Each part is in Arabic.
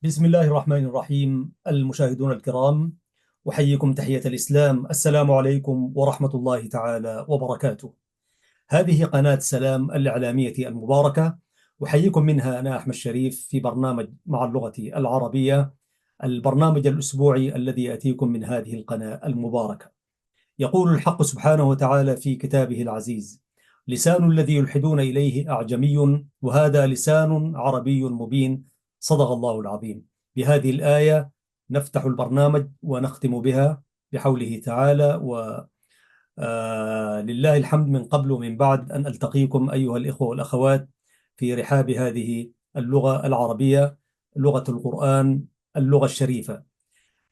بسم الله الرحمن الرحيم. المشاهدون الكرام، أحييكم تحية الإسلام. السلام عليكم ورحمة الله تعالى وبركاته. هذه قناة سلام الإعلامية المباركة، أحييكم منها أنا أحمد شريف في برنامج مع اللغة العربية، البرنامج الأسبوعي الذي يأتيكم من هذه القناة المباركة. يقول الحق سبحانه وتعالى في كتابه العزيز: لسان الذي يلحدون إليه أعجمي وهذا لسان عربي مبين. صدق الله العظيم. بهذه الآية نفتح البرنامج ونختم بها بحوله تعالى، ولله الحمد من قبل ومن بعد أن ألتقيكم أيها الإخوة والأخوات في رحاب هذه اللغة العربية، لغة القرآن، اللغة الشريفة.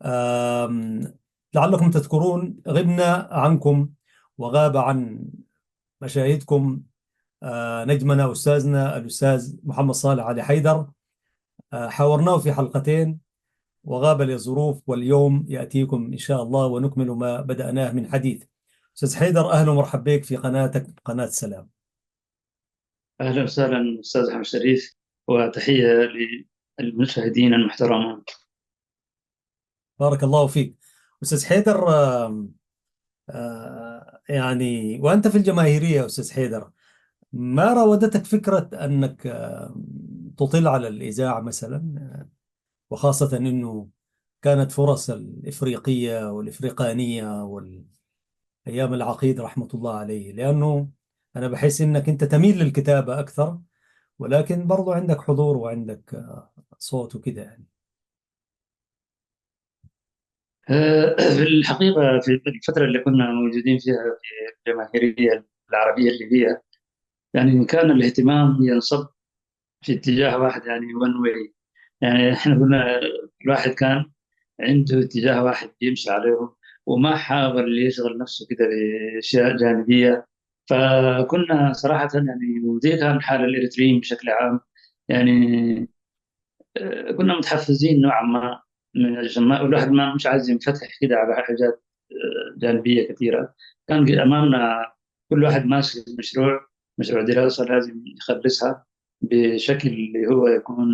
آم، لعلكم تذكرون غبنا عنكم وغاب عن مشاهدكم نجمنا أستاذنا الأستاذ محمد صالح علي حيدر. حاورناه في حلقتين وغاب لظروف، واليوم يأتيكم إن شاء الله ونكمل ما بدأناه من حديث. أستاذ حيدر، أهلا ومرحبا بك في قناتك، قناة سلام. أهلا وسهلا أستاذ أحمد شريف، وتحية للمشاهدين المحترمين. بارك الله فيك. أستاذ حيدر، يعني وأنت في الجماهيرية يا أستاذ حيدر، ما راودتك فكرة أنك تطل على الإذاعة مثلا، وخاصة أنه كانت فرص الإفريقية والإفريقانية والأيام العقيد رحمة الله عليه؟ لأنه أنا بحس أنك أنت تميل للكتابة أكثر، ولكن برضو عندك حضور وعندك صوت وكده يعني. في الحقيقة في الفترة اللي كنا موجودين فيها في الجماهيرية العربية الليبية، يعني كان الاهتمام ينصب في اتجاه واحد، يعني one way. يعني احنا قلنا الواحد كان عنده اتجاه واحد يمشي عليه، وما حاول يشغل نفسه كده بأشياء جانبية. فكنا صراحة يعني، ودي كان حال الإريتريين بشكل عام. يعني كنا متحفزين نوعا ما من الجماعة، والواحد ما مش عايز ينفتح كده على حاجات جانبية كثيرة. كان أمامنا كل واحد ماشي مشروع دراسة لازم يخلصها بشكل اللي هو يكون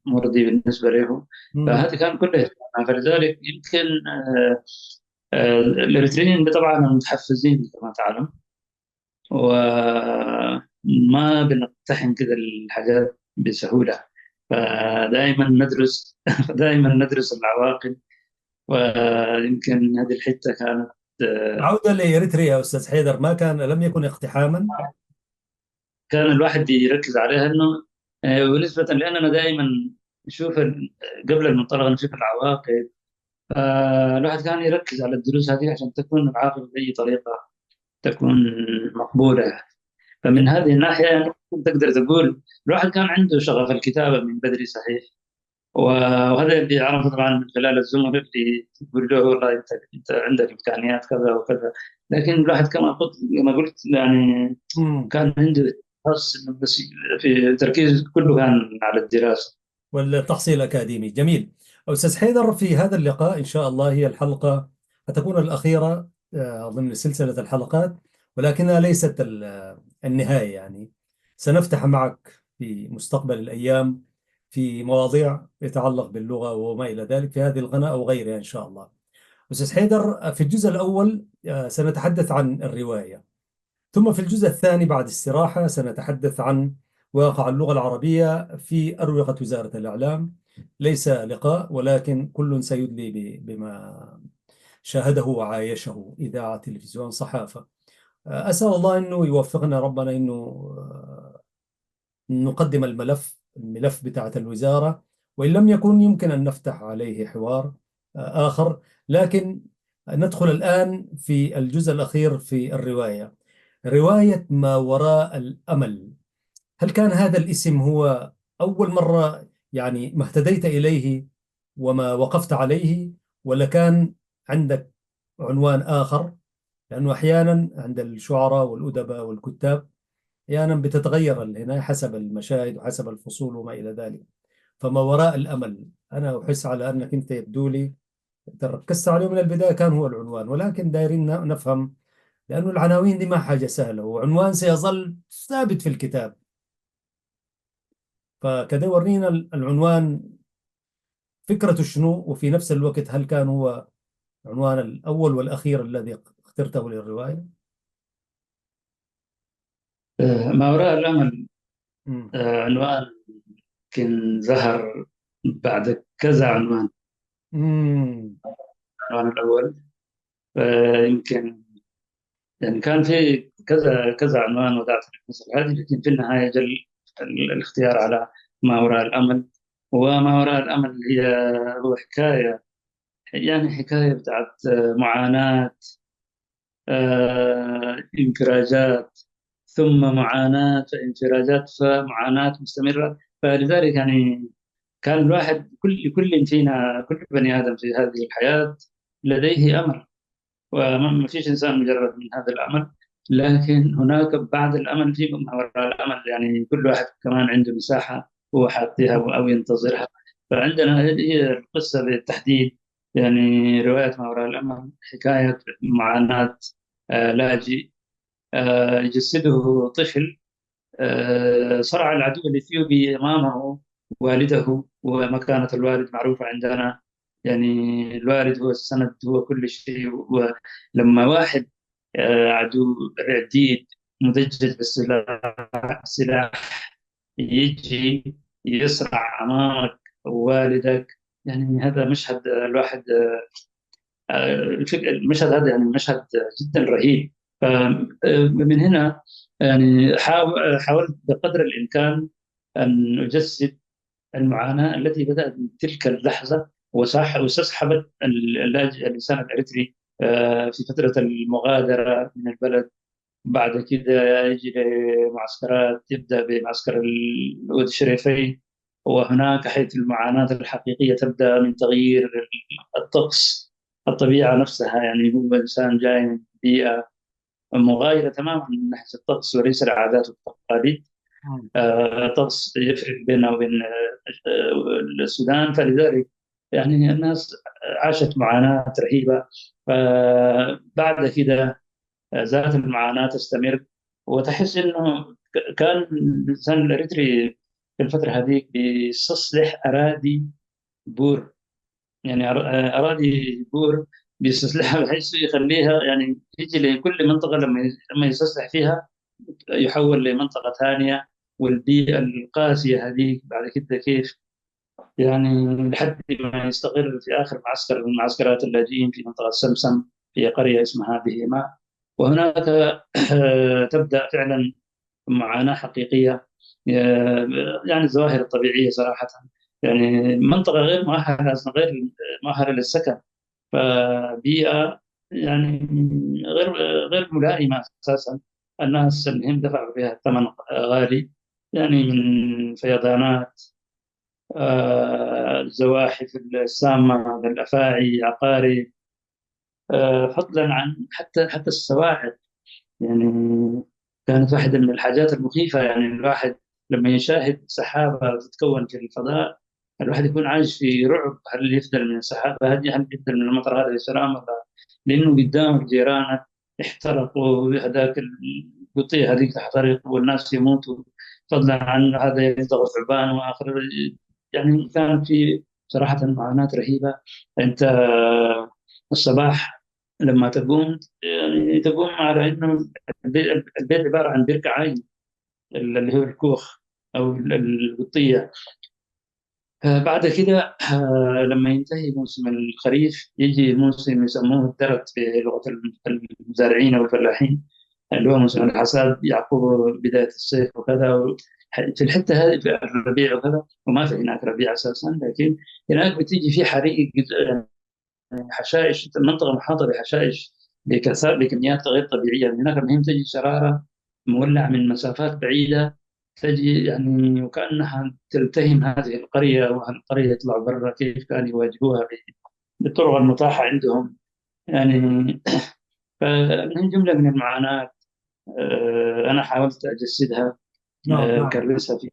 مرضي بالنسبة له. مم. فهذا كان كله اهتمام. فلذلك يمكن الإريتريين طبعا متحفزين كما تعلم، وما بنقتحم كده الحاجات بسهولة. فدائما ندرس دائما ندرس العواقب. ويمكن هذه الحتة كانت عودة لإريتريا يا أستاذ حيدر، ما كان لم يكن اقتحاما. كان الواحد يركز عليها، انه ونسبة لاننا دائما نشوف قبل المنطلق نشوف العواقب. فالواحد كان يركز على الدروس هذه عشان تكون العاقبة بأي طريقة تكون مقبولة. فمن هذه الناحية يعني تقدر تقول الواحد كان عنده شغف الكتابة من بدري، صحيح. وهذا اللي عرفه طبعا من خلال الزملاء اللي يقول له والله انت عندك امكانيات كذا وكذا. لكن الواحد كما قلت يعني مم. كان عنده خاص إنه بس في تركيز كله كان على الدراسه. والتحصيل الأكاديمي جميل. أستاذ حيدر، في هذا اللقاء إن شاء الله هي الحلقة ستكون الأخيرة ضمن سلسلة الحلقات، ولكنها ليست النهاية يعني. سنفتح معك في مستقبل الأيام في مواضيع يتعلق باللغة وما إلى ذلك في هذه القناة أو غيرها إن شاء الله. أستاذ حيدر، في الجزء الأول سنتحدث عن الرواية، ثم في الجزء الثاني بعد استراحة سنتحدث عن واقع اللغة العربية في أروقة وزارة الإعلام. ليس لقاء، ولكن كل سيدلي بما شاهده وعايشه: إذاعة، تلفزيون، صحافة. أسأل الله أنه يوفقنا ربنا أنه نقدم الملف بتاعة الوزارة، وإن لم يكن يمكن أن نفتح عليه حوار آخر. لكن ندخل الآن في الجزء الأخير في الرواية، رواية ما وراء الأمل. هل كان هذا الاسم هو أول مرة يعني ما اهتديت إليه وما وقفت عليه، ولا كان عندك عنوان آخر؟ لأنه أحيانا عند الشعراء والأدباء والكتاب أحيانا بتتغير هنا حسب المشاهد وحسب الفصول وما إلى ذلك. فما وراء الأمل، أنا أحس على أنك أنت يبدو لي أنت ركزت عليه من البداية كان هو العنوان، ولكن دايرين نفهم، لأنه العناوين دي ما حاجة سهلة، وعنوان سيظل ثابت في الكتاب. فكده ورينا العنوان فكرته شنو، وفي نفس الوقت هل كان هو عنوان الأول والأخير الذي اخترته للرواية؟ ما وراء الأمل مم. عنوان يمكن ظهر بعد كذا عنوان. مم. العنوان الأول يمكن يعني كان في كذا كذا عنوان وضعت المسرح هذه، لكن في النهاية جل الاختيار على ما وراء الأمل. وما وراء الأمل هو حكاية، يعني حكاية بتاعت معاناة، انفراجات، ثم معاناة فانفراجات فمعاناة مستمرة. فلذلك يعني كان الواحد، كل فينا، كل بني آدم في هذه الحياة لديه أمل، وما فيش إنسان مجرد من هذا الأمل. لكن هناك بعد الأمل في ما وراء الأمل، يعني كل واحد كمان عنده مساحة هو حاطها أو ينتظرها. فعندنا هي القصة بالتحديد، يعني رواية ما وراء الأمل حكاية معاناة لاجئ يجسده طفل صرع العدو الإثيوبي أمامه والده، ومكانة الوالد معروفة عندنا. يعني الوالد هو السند، هو كل شيء. ولما واحد عدو رديد مدجج بالسلاح يجي يصرع أمامك والدك، يعني هذا مشهد الواحد المشهد هذا يعني مشهد جدا رهيب. من هنا يعني حاولت بقدر الإمكان أن أجسد المعاناة التي بدأت من تلك اللحظة، واستصحبت اللاجئ الإنسان الإريتري في فترة المغادرة من البلد. بعد كده يجي لمعسكرات، يبدأ بمعسكر الأود الشريفين، وهناك حيث المعاناة الحقيقية تبدأ من تغيير الطقس، الطبيعة نفسها. يعني هو إنسان جاي من بيئة مغايرة تماما من ناحية الطقس وليس العادات والتقاليد. مم. طقس يفرق بينه وبين السودان، فلذلك يعني الناس عاشت معاناة رهيبة. فبعد كده زالت المعاناة تستمر، وتحس إنه كان الإنسان الإريتري في الفترة هذيك بيستصلح أراضي بور، يعني أراضي بور بيستصلحها بحيث يخليها، يعني يجي لكل منطقة لما يستصلح فيها يحول لمنطقة ثانية. والبيئة القاسية هذيك بعد كده كيف يعني لحد ما يستقر في آخر معسكر من معسكرات اللاجئين في منطقة سمسم، في قرية اسمها بهيماء. وهناك تبدأ فعلا معاناة حقيقية، يعني الظواهر الطبيعية صراحة، يعني منطقة غير مؤهلة، غير مؤهلة للسكن. فبيئة يعني غير غير ملائمة أساسا. الناس المهم دفعوا فيها الثمن غالي، يعني من فيضانات، الزواحف السامة، الأفاعي، عقارب، فضلا عن حتى السواعد. يعني كانت واحدة من الحاجات المخيفة، يعني الواحد لما يشاهد سحابة تتكون في الفضاء الواحد يكون عايش في رعب. هل يفضل من السحابة هذه؟ هل يفضل من المطر هذا بسلام ولا؟ لأنه قدامك جيرانك احترقوا، هذاك القطيع هذيك تحترق والناس يموتوا، فضلا عن هذا يلدغ ثعبان وآخر. يعني كان في صراحة معاناة رهيبة. أنت الصباح لما تقوم، يعني تقوم على انه البيت عباره عن بركه عين، اللي هو الكوخ او القطيه. بعد كده لما ينتهي موسم الخريف يجي موسم يسموه الدرت بلغه المزارعين والفلاحين، اللي هو موسم الحصاد يعقبه بدايه الصيف وكذا. في الحته هذه في الربيع وكذا، وما في هناك ربيع اساسا، لكن هناك بتيجي في حريق، حشائش. المنطقة محاطة بحشائش بكميات غير طبيعية. من هناك المهم تجي شرارة مولع من مسافات بعيدة، تجي يعني وكأنها تلتهم هذه القرية، وأهل القرية يطلعوا برا كيف كانوا يواجهوها بالطرق المتاحة عندهم. يعني فمن جملة من المعاناة أنا حاولت أجسدها، نعم، نعم. أكرسها في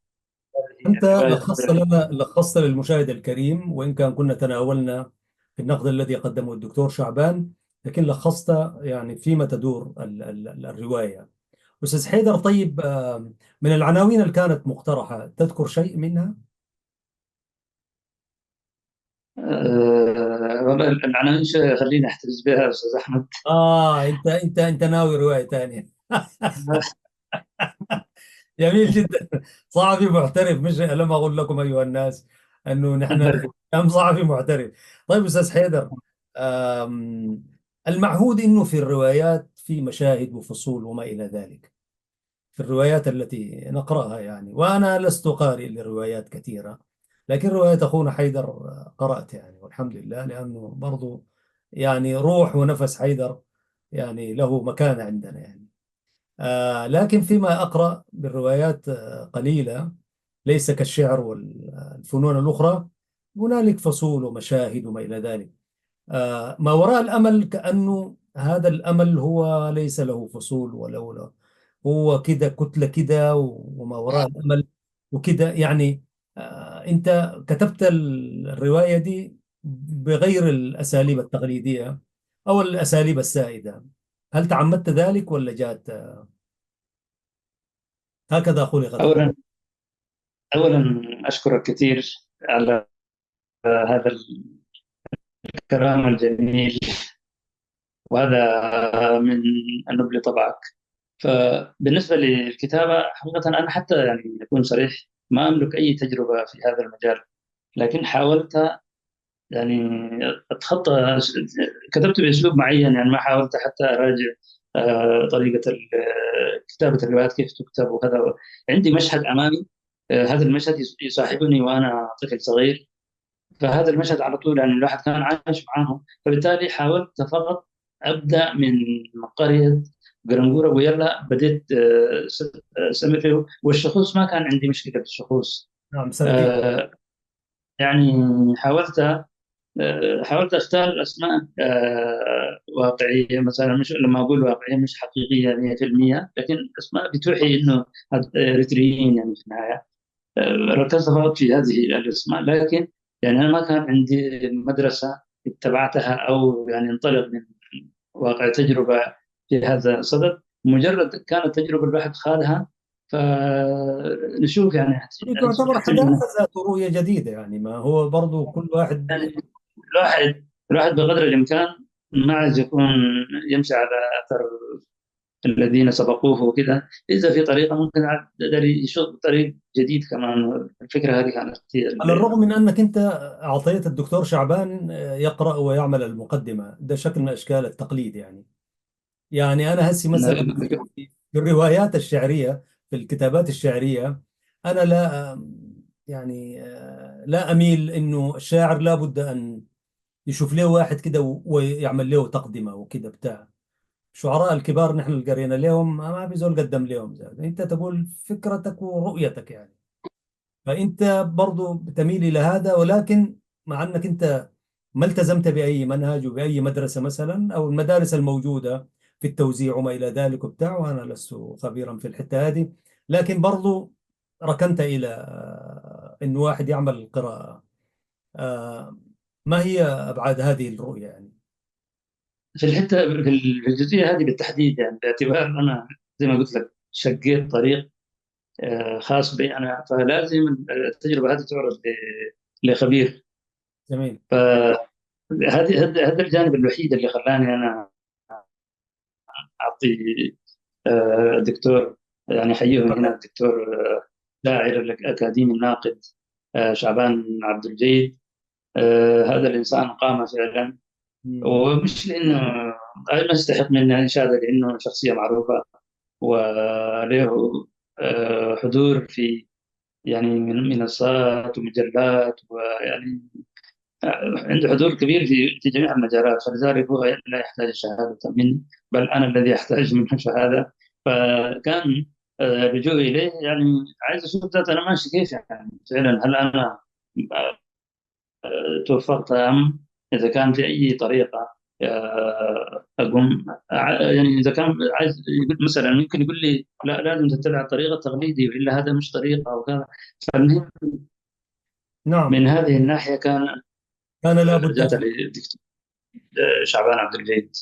هذه أنت الرواية قدر الإمكان. لخصت للمشاهد الكريم، وإن كان كنا تناولنا في النقد الذي قدمه الدكتور شعبان، لكن لخصت يعني فيما تدور الرواية. أستاذ حيدر، طيب، من العناوين اللي كانت مقترحة تذكر شيء منها؟ والله العناوين خليني احتفظ بها استاذ احمد. انت ناوي رواية ثانية. جميل جدا. صحفي محترف، مش لما اقول لكم ايها الناس انه نحن كم صحفي محترف. طيب استاذ حيدر، آم، المعهود انه في الروايات في مشاهد وفصول وما الى ذلك، في الروايات التي نقراها يعني. وانا لست قارئ لروايات كثيرة، لكن رواية اخونا حيدر قرأت يعني، والحمد لله، لانه برضو يعني روح ونفس حيدر يعني له مكانة عندنا يعني. لكن فيما أقرأ بالروايات قليلة، ليس كالشعر والفنون الأخرى. هنالك فصول ومشاهد وما إلى ذلك. ما وراء الأمل كأنه هذا الأمل هو ليس له فصول ولا هو كده كتلة كده، وما وراء الأمل وكده يعني. أنت كتبت الرواية دي بغير الأساليب التقليدية أو الأساليب السائدة. هل تعمدت ذلك ولا جات هكذا خلقت؟ اولا اولا اشكرك كثير على هذا الكلام الجميل، وهذا من النبل طبعك. فبالنسبه للكتابه حقيقه انا حتى يعني اكون صريح ما املك اي تجربه في هذا المجال، لكن حاولت يعني اتخطى. كتبت باسلوب معين، يعني ما حاولت حتى اراجع طريقه كتابه الروايات كيف تكتب وكذا. عندي مشهد امامي، هذا المشهد يصاحبني وانا طفل صغير، فهذا المشهد على طول يعني الواحد كان عايش معاه. فبالتالي حاولت فقط ابدا من قريه قرنقوره ويلا بديت استمر. والشخوص ما كان عندي مشكله بالشخوص. نعم، سردية. آه، يعني حاولت حاولت اختار اسماء واقعيه، مثلا مش لما اقول واقعيه مش حقيقيه 100%، لكن اسماء بتوحي انه اريتريين يعني في النهايه. ركزت فقط في هذه الاسماء، لكن يعني انا ما كان عندي مدرسه اتبعتها او يعني انطلق من واقع تجربه في هذا الصدد. مجرد كانت تجربه الواحد خاضها، فنشوف يعني تعتبر حتى من حداثة ذات رؤية جديدة يعني، ما هو برضو كل واحد. يعني الواحد بقدر الامكان ما عايز يكون يمشي على اثر الذين سبقوه وكذا. اذا في طريقه ممكن عاد يقدر يشوف طريق جديد كمان. الفكره هذه كانت هي على الرغم من أنك أنت أعطيت الدكتور شعبان يقرأ ويعمل المقدمة، ده شكل من أشكال التقليد يعني. يعني أنا هسي مثلا في الروايات الشعرية، في الكتابات الشعرية، أنا لا يعني لا أميل إنه الشاعر لابد أن يشوف له واحد كده ويعمل له تقدمة وكده بتاع. الشعراء الكبار نحن اللي قرينا لهم ما بيزول قدم لهم زاد. انت تقول فكرتك ورؤيتك يعني، فانت برضو بتميل الى هذا، ولكن مع انك انت ما التزمت باي منهج وباي مدرسه مثلا او المدارس الموجوده في التوزيع وما الى ذلك وبتاع، وانا لست خبيرا في الحته هذه، لكن برضو ركنت الى انه واحد يعمل قراءه. آه، ما هي ابعاد هذه الرؤيه يعني؟ في الحته في الجزئيه هذه بالتحديد، يعني باعتبار انا زي ما قلت لك شقيت طريق خاص بي انا، فلازم التجربه هذه تعرض لخبير. جميل. فهذه هذا الجانب الوحيد اللي خلاني انا اعطي الدكتور، يعني احييه من هنا الدكتور شاعر الاكاديمي الناقد شعبان عبد الجيد. هذا الانسان قام فعلا، مم. ومش لانه ما يستحق منا اشاده، لانه شخصيه معروفه وله حضور في يعني من منصات ومجلات، ويعني عنده حضور كبير في جميع المجالات. فلذلك هو لا يحتاج شهادة مني، بل أنا الذي أحتاج منه شهادة. فكان لجوء إليه يعني عايز أشوف ذات أنا ماشي كيف، يعني فعلا هل أنا توفقت أم إذا كان في أي طريقة أقوم يعني إذا كان عايز يقول مثلا ممكن يقول لي لا لازم تتبع الطريقة التقليدي وإلا هذا مش طريقة وكذا. فالمهم نعم. من هذه الناحية كان كان لابد لجأت أن. للدكتور شعبان عبد الجيد.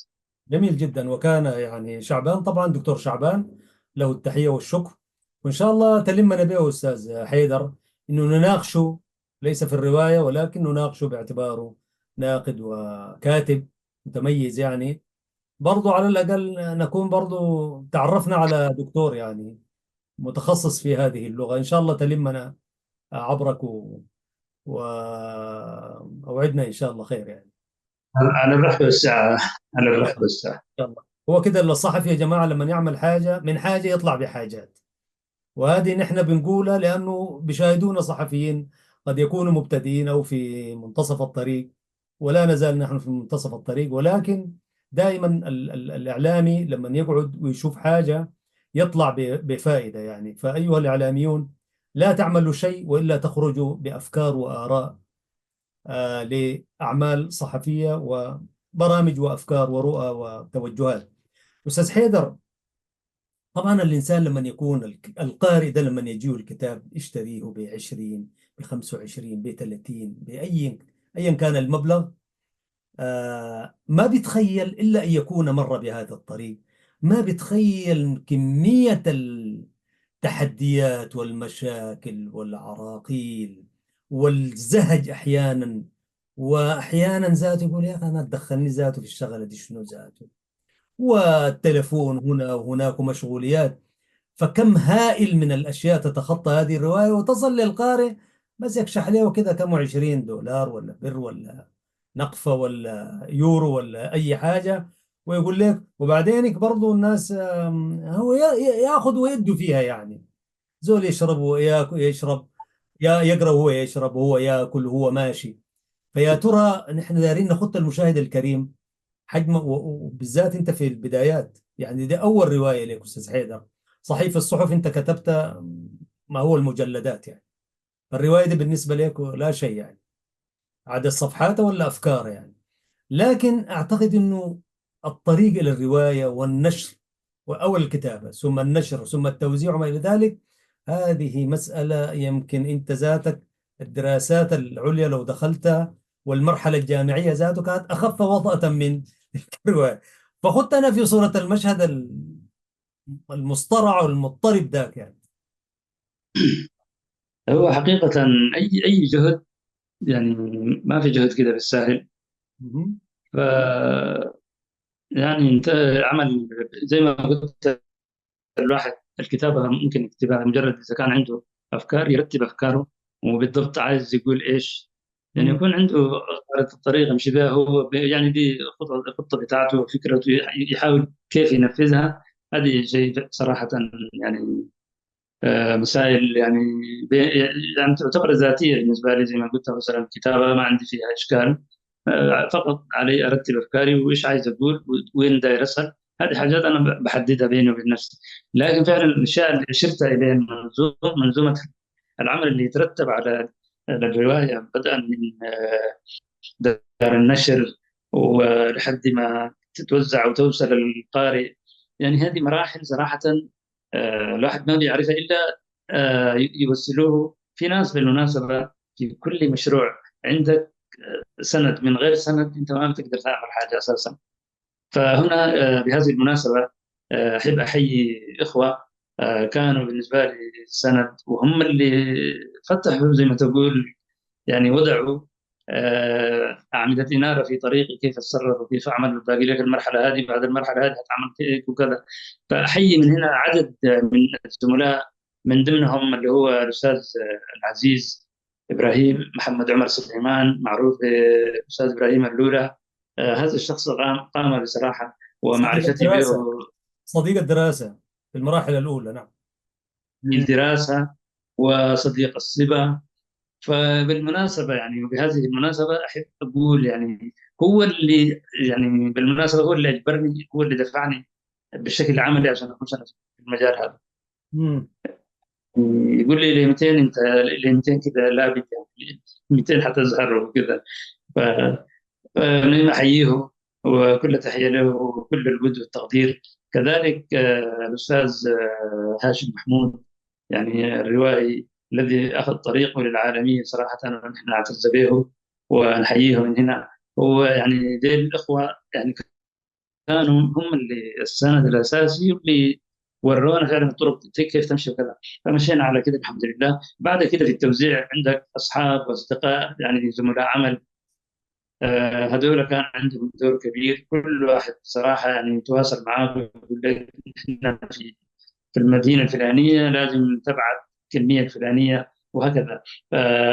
جميل جدا. وكان يعني شعبان، طبعا دكتور شعبان له التحية والشكر، وإن شاء الله تلمنا به أستاذ حيدر إنه نناقشه، ليس في الرواية، ولكن نناقشه باعتباره ناقد وكاتب متميز يعني. برضو على الأقل نكون برضو تعرفنا على دكتور يعني متخصص في هذه اللغة، إن شاء الله تلمنا عبرك وأوعدنا إن شاء الله خير يعني. على الرحب والسعة، على الله الرحب يحفظك والسعة. إن شاء الله. هو كده الصحفي يا جماعة لما يعمل حاجة من حاجة يطلع بحاجات، وهذه نحن بنقولها لأنه بيشاهدونا صحفيين قد يكونوا مبتدئين أو في منتصف الطريق، ولا نزال نحن في منتصف الطريق. ولكن دائما الإعلامي لما يقعد ويشوف حاجة يطلع بفائدة يعني. فأيها الإعلاميون لا تعملوا شيء وإلا تخرجوا بأفكار وآراء لأعمال صحفية وبرامج وأفكار ورؤى وتوجهات. أستاذ حيدر، طبعا الإنسان لما يكون القارئ ده لما يجيه الكتاب يشتريه ب20 ب25 ب30 أيا كان المبلغ، ما بيتخيل إلا أن يكون مر بهذا الطريق. ما بيتخيل كمية التحديات والمشاكل والعراقيل والزهج أحيانا. وأحيانا ذاته يقول يا أخي أنا تدخلني ذاته في الشغلة دي شنو ذاته، والتلفون هنا وهناك ومشغوليات. فكم هائل من الأشياء تتخطى هذه الرواية وتصل للقارئ، بس يكشح عليه كده كم 20 دولار ولا بر ولا نقفة ولا يورو ولا أي حاجة، ويقول لك. وبعدين برضو الناس هو ياخذ ويده فيها يعني. زول يشرب وياكل، يشرب يقرأ وهو يشرب وهو ياكل وهو ماشي. فيا ترى نحن دايرين نخط المشاهد الكريم حجم، وبالذات انت في البدايات يعني. دي اول روايه لك استاذ حيدر، صحيح في الصحف انت كتبت ما هو المجلدات يعني. الروايه دي بالنسبه لك لا شيء يعني، عدد صفحات ولا افكار يعني. لكن اعتقد انه الطريق الى الروايه والنشر او الكتابه ثم النشر ثم التوزيع وما الى ذلك، هذه مساله يمكن انت ذاتك الدراسات العليا لو دخلتها والمرحله الجامعيه ذاته كانت اخف وطأة من الروايه. فخدت انا في صوره المشهد المصطرع والمضطرب ذاك يعني. هو حقيقة أي جهد، يعني ما في جهد كده بالساهل. مهم. ف يعني أنت عمل زي ما قلت، الواحد الكتابة ممكن يكتبها مجرد إذا كان عنده أفكار يرتب أفكاره وبالضبط عايز يقول إيش، يعني مم. يكون عنده خارطة الطريق يمشي بها هو يعني دي الخطة بتاعته وفكرته يحاول كيف ينفذها. هذه شيء صراحة يعني مسائل يعني يعني تعتبر ذاتية بالنسبة لي. زي ما قلت مثلا الكتابة ما عندي فيها إشكال، فقط علي أرتب أفكاري وإيش عايز أقول وين داير أسأل. هذه حاجات أنا بحددها بيني وبين نفسي. لكن فعلا الأشياء اللي أشرت إليها منظومة العمل اللي يترتب على الرواية، بدءا من دار النشر ولحد ما تتوزع وتوصل للقارئ. يعني هذه مراحل صراحة الواحد ما بيعرفها إلا يوصلوه. في ناس بالمناسبة في كل مشروع عندك سند، من غير سند أنت ما بتقدر تعمل حاجة أساسا. فهنا بهذه المناسبة أحب أحيي إخوة كانوا بالنسبة لي سند، وهم اللي فتحوا زي ما تقول، يعني وضعوا أعمدة إنارة في طريقي كيف أتصرف وكيف أعمل. باقي لك المرحلة هذه، بعد المرحلة هذه هتعمل كيف وكذا. فأحيي من هنا عدد من الزملاء، من ضمنهم اللي هو الأستاذ العزيز إبراهيم محمد عمر سليمان، معروف الأستاذ إبراهيم اللولة. هذا الشخص قام بصراحة صديق ومعرفتي به الدراسه، صديق الدراسه في المراحل الاولى، نعم. في مم. الدراسة وصديق الصبا. فبالمناسبة يعني، وبهذه المناسبة أحب أقول يعني هو اللي، يعني بالمناسبة هو اللي أجبرني، هو اللي دفعني بشكل عملي عشان أخش أنا في المجال هذا. مم. يقول لي ل 200 أنت، ل 200 كذا لابد، يعني 200 حتظهر وكذا. ف- فأنا أحييه وكل تحية له وكل الود والتقدير. كذلك الأستاذ هاشم محمود، يعني الروائي الذي أخذ طريقه للعالمية صراحة، نحن نعتز به ونحييه من هنا. هو يعني ديل الإخوة يعني كانوا هم اللي السند الأساسي واللي ورونا فعلا الطرق كيف تمشي وكذا. فمشينا على كده الحمد لله. بعد كده في التوزيع عندك اصحاب واصدقاء يعني زملاء عمل، هذول كان عندهم دور كبير. كل واحد صراحه يعني يتواصل معاك ويقول لك احنا في المدينه الفلانيه لازم تبعت الكميه الفلانيه وهكذا.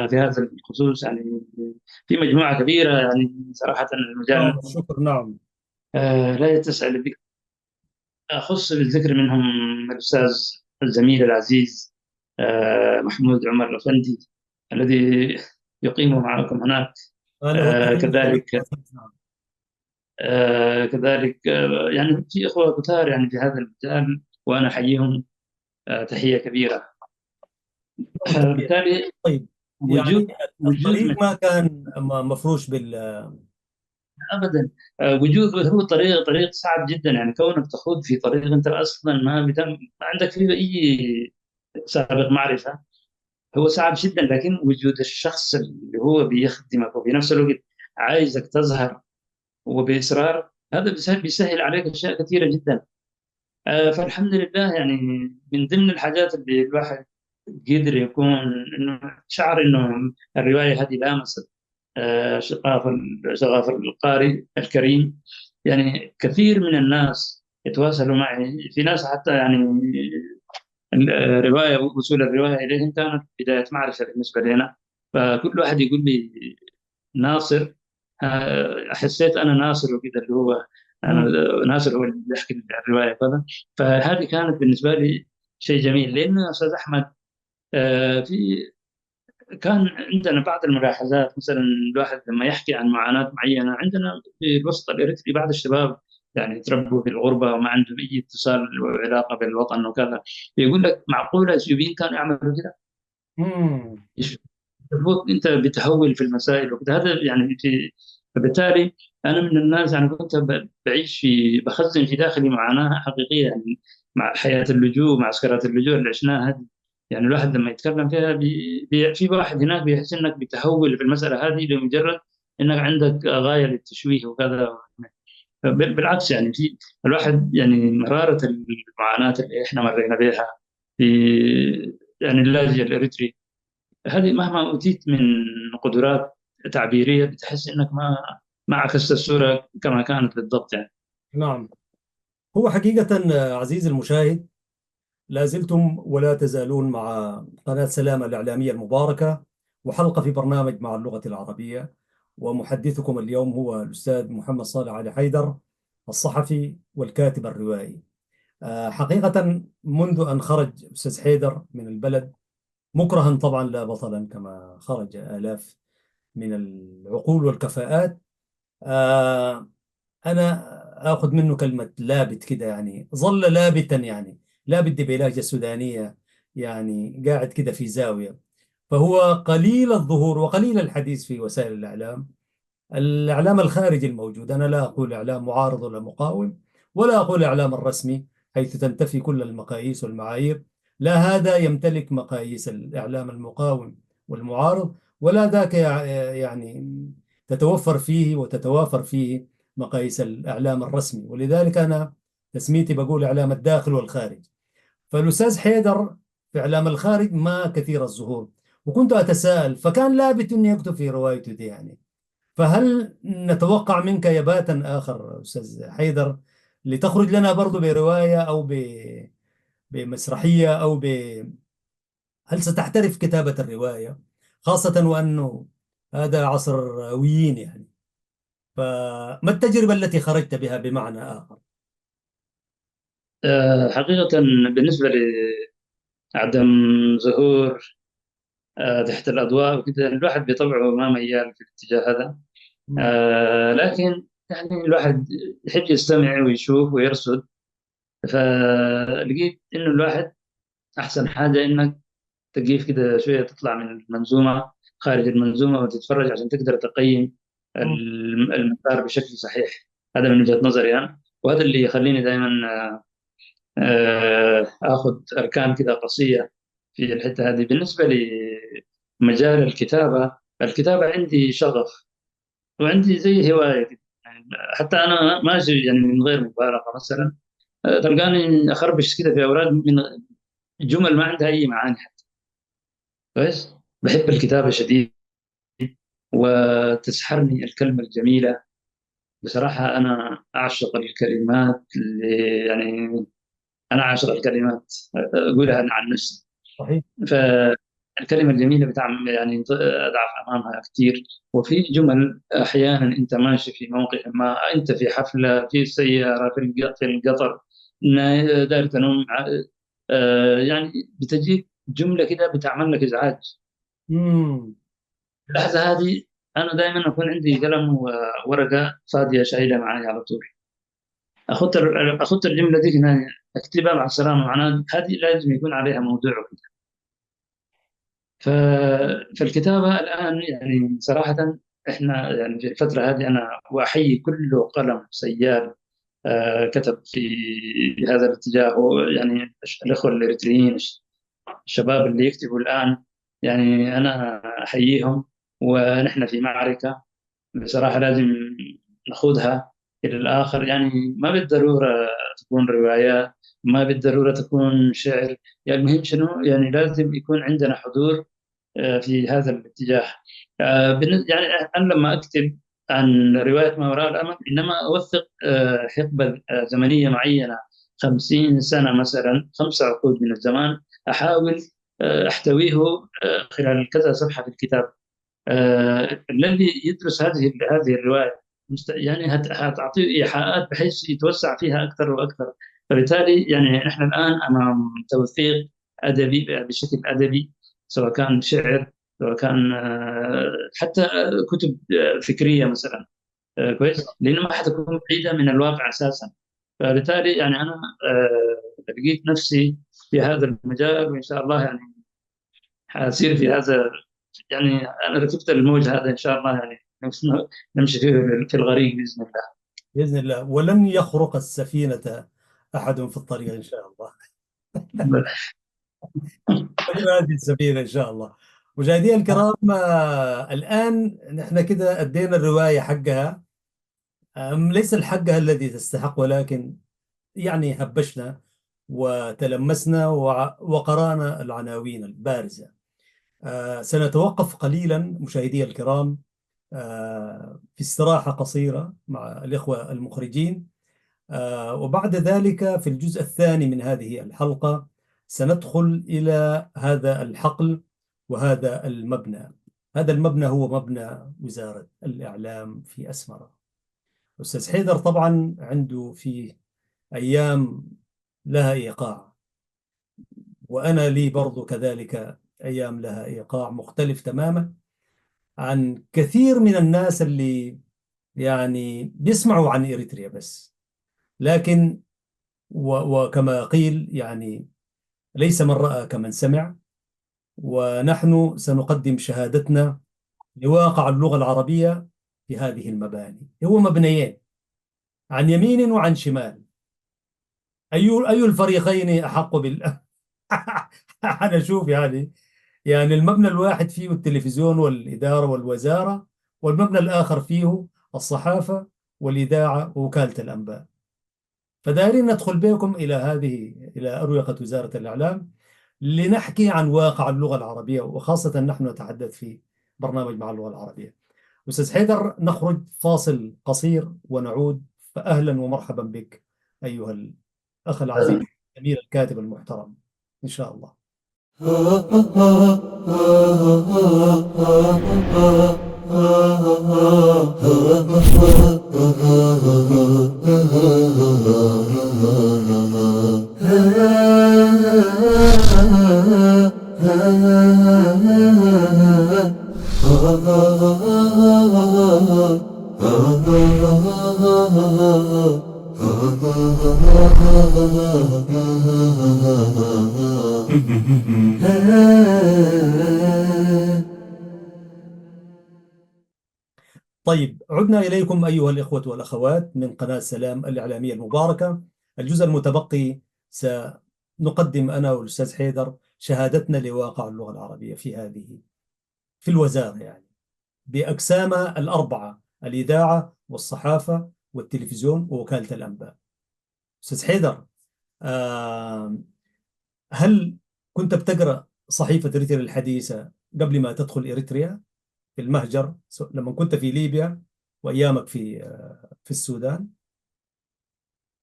في هذا الخصوص يعني في مجموعه كبيره يعني صراحه المجال الشكر. نعم. لا يتسع للذكر. أخص بالذكر منهم الأستاذ الزميل العزيز محمود عمر الأفندي الذي يقيم معكم هناك. له التحية كذلك والمباركات. نعم. كذلك يعني في إخوة كثار يعني في هذا المجال، وأنا أحييهم تحية كبيرة. له التحية. بالتالي طيب، يعني وجود وجود الطريق ما كان مفروش بال. ابدا وجود هو طريق صعب جدا، يعني كونك تخوض في طريق انت اصلا ما عندك فيه اي سابق معرفه، هو صعب جدا. لكن وجود الشخص اللي هو بيخدمك وفي نفس الوقت عايزك تظهر وبإصرار، هذا بيسهل عليك أشياء كثيرة جدا. فالحمد لله يعني من ضمن الحاجات اللي الواحد قدر يكون إنه شعر إنه الرواية هذه لامست شغف القارئ الكريم. يعني كثير من الناس يتواصلوا معي، في ناس حتى يعني الرواية وصول الرواية إليهم كانت بداية معرفة بالنسبة لنا. فكل واحد يقول لي ناصر، حسيت أنا ناصر وكذا، اللي هو أنا مم. ناصر هو اللي بيحكي الرواية كذا. فهذه كانت بالنسبة لي شيء جميل، لأنه يا أستاذ أحمد في كان عندنا بعض الملاحظات. مثلا الواحد لما يحكي عن معاناة معينة، عندنا في الوسط الإريتري بعض الشباب يعني تربوا في الغربة وما عندهم أي اتصال وعلاقة بالوطن وكذا، يقول لك معقولة الإثيوبيين كانوا يعملوا كذا؟ مم. المفروض أنت بتهول في المسائل وكذا. هذا يعني فبالتالي أنا من الناس يعني كنت بعيش بخزن في داخلي معاناة حقيقية يعني مع حياة اللجوء، معسكرات اللجوء اللي عشناها هذه. يعني الواحد لما يتكلم فيها في واحد هناك بيحس انك بتهول في المساله هذه لمجرد انك عندك غايه للتشويه وكذا. بالعكس يعني في الواحد يعني مراره المعاناه اللي احنا مرينا بها في يعني اللاجئ الاريتري هذه، مهما اوتيت من قدرات تعبيريه بتحس انك ما عكست الصوره كما كانت بالضبط يعني. نعم. هو حقيقة عزيزي المشاهد، لا زلتم ولا تزالون مع قناة سلامة الإعلامية المباركة، وحلقة في برنامج مع اللغة العربية. ومحدثكم اليوم هو الأستاذ محمد صالح علي حيدر، الصحفي والكاتب الروائي. حقيقة منذ أن خرج أستاذ حيدر من البلد، مكرها طبعا لا بطلا، كما خرج آلاف من العقول والكفاءات، آه، أنا آخذ منه كلمة لابت كده، يعني ظل لابتا، يعني لابت دي بلهجة سودانية، يعني قاعد كده في زاوية. فهو قليل الظهور وقليل الحديث في وسائل الإعلام. الإعلام الخارجي الموجود، أنا لا أقول إعلام معارض ولا مقاوم، ولا أقول إعلام الرسمي حيث تنتفي كل المقاييس والمعايير. لا هذا يمتلك مقاييس الإعلام المقاوم والمعارض، ولا ذاك يعني تتوفر فيه وتتوافر فيه مقاييس الإعلام الرسمي. ولذلك أنا تسميتي بقول إعلام الداخل والخارج. فالأستاذ حيدر في إعلام الخارج ما كثير الظهور، وكنت أتساءل، فكان لابد أن يكتب في روايته دي يعني. فهل نتوقع منك يباتا آخر أستاذ حيدر لتخرج لنا برضو برواية أو بمسرحية أو هل ستحترف كتابة الرواية، خاصة وأنه هذا عصر ويين يعني؟ فما التجربة التي خرجت بها بمعنى آخر؟ حقيقة بالنسبة لعدم ظهور تحت الأضواء وكذا، الواحد بطبعه ما ميال في الاتجاه هذا. مم. لكن يعني الواحد يحب يستمع ويشوف ويرصد. فلقيت إنه الواحد أحسن حاجة إنك تقيف كده شوية، تطلع من المنظومة خارج المنظومة وتتفرج عشان تقدر تقيم مم. المسار بشكل صحيح. هذا من وجهة نظري أنا، وهذا اللي يخليني دائما آخذ أركان كده قصية في الحتة هذه. بالنسبة لمجال الكتابة، الكتابة عندي شغف وعندي زي هواية كده. يعني حتى أنا ماشي يعني من غير مبالغة، مثلا تلقاني اخربش كده في اوراق من جمل ما عندها اي معاني حتى. كويس. بحب الكتابه شديد، وتسحرني الكلمه الجميله. بصراحه انا اعشق الكلمات يعني انا اعشق الكلمات، اقولها أنا عن نفسي. صحيح. فالكلمة الجميلة بتعمل يعني أضعف أمامها كثير. وفي جمل أحيانا أنت ماشي في موقف ما، أنت في حفلة، في سيارة، في القطر، داير تنوم، يعني بتجيك جملة كده بتعمل لك إزعاج. امم. اللحظة هذه أنا دائما أكون عندي قلم وورقة فاضية شايلة معي على طول. أخذت الجملة دي هنا، أكتبها مع السلامة، معناها هذه لازم يكون عليها موضوع. ف- فالكتابة الآن يعني صراحة إحنا يعني في الفترة هذه أنا وأحيي كل قلم سيال كتب في هذا الاتجاه. يعني الأخوة الإريتريين، الشباب اللي يكتبوا الآن، يعني أنا أحييهم. ونحن في معركة بصراحة لازم نخوضها إلى الآخر. يعني ما بالضرورة تكون روايات، ما بالضرورة تكون شعر. يعني المهم شنو، يعني لازم يكون عندنا حضور في هذا الاتجاه. يعني أنا لما أكتب عن رواية ما وراء الأمل، إنما أوثق حقبة زمنية معينة، 50 سنة مثلا، 5 عقود من الزمان، أحاول أحتويه خلال كذا صفحة في الكتاب. الذي يدرس هذه الرواية يعني هتعطيه إيحاءات بحيث يتوسع فيها أكثر وأكثر. فبالتالي يعني نحن الآن أمام توثيق أدبي بشكل أدبي، سواء كان شعر، سواء كان حتى كتب فكرية مثلا. كويس، لأنه ما حتكون بعيدة من الواقع أساسا. فبالتالي يعني أنا لقيت نفسي في هذا المجال، وإن شاء الله يعني حأسير في هذا. يعني أنا ركبت الموج هذا إن شاء الله، يعني نمشي فيه في الغريق بإذن بإذن الله، ولن يخرق السفينة أحد في الطريق إن شاء الله. الله. تكون هذه السفينة إن شاء الله. مشاهدينا الكرام، الآن نحن كده أدينا الرواية حقها، ليس الحقها الذي تستحق، ولكن يعني هبشنا وتلمسنا وقرأنا العناوين البارزة. سنتوقف قليلا مشاهدي الكرام في استراحة قصيرة مع الإخوة المخرجين، وبعد ذلك في الجزء الثاني من هذه الحلقة سندخل إلى هذا الحقل وهذا المبنى. هذا المبنى هو مبنى وزارة الإعلام في أسمرة. أستاذ حيدر طبعا عنده في أيام لها إيقاع، وأنا لي برضو كذلك أيام لها إيقاع مختلف تماما عن كثير من الناس اللي يعني بيسمعوا عن إريتريا بس. لكن وكما قيل يعني ليس من رأى كمن سمع. ونحن سنقدم شهادتنا لواقع اللغة العربية في هذه المباني. هو مبنيين عن يمين وعن شمال، أي الفريقين أحق أنا أشوف يعني المبنى الواحد فيه التلفزيون والإدارة والوزارة، والمبنى الآخر فيه الصحافة والإذاعة ووكالة الأنباء. فدارين ندخل بكم إلى أروقة وزارة الإعلام لنحكي عن واقع اللغة العربية، وخاصة نحن نتحدث في برنامج مع اللغة العربية. أستاذ حيدر، نخرج فاصل قصير ونعود. فأهلا ومرحبا بك أيها الأخ العزيز الله. الأمير الكاتب المحترم، إن شاء الله. طيب، عدنا إليكم أيها الإخوة والأخوات من قناة سلام الإعلامية المباركة. الجزء المتبقي سنقدم أنا والأستاذ حيدر شهادتنا لواقع اللغة العربية في الوزارة، يعني بأقسامها الأربعة: الإذاعة والصحافة والتلفزيون ووكالة الأنباء. أستاذ حيدر، آه، هل كنت بتقرأ صحيفة إريتريا الحديثة قبل ما تدخل إريتريا في المهجر، لما كنت في ليبيا وأيامك في السودان،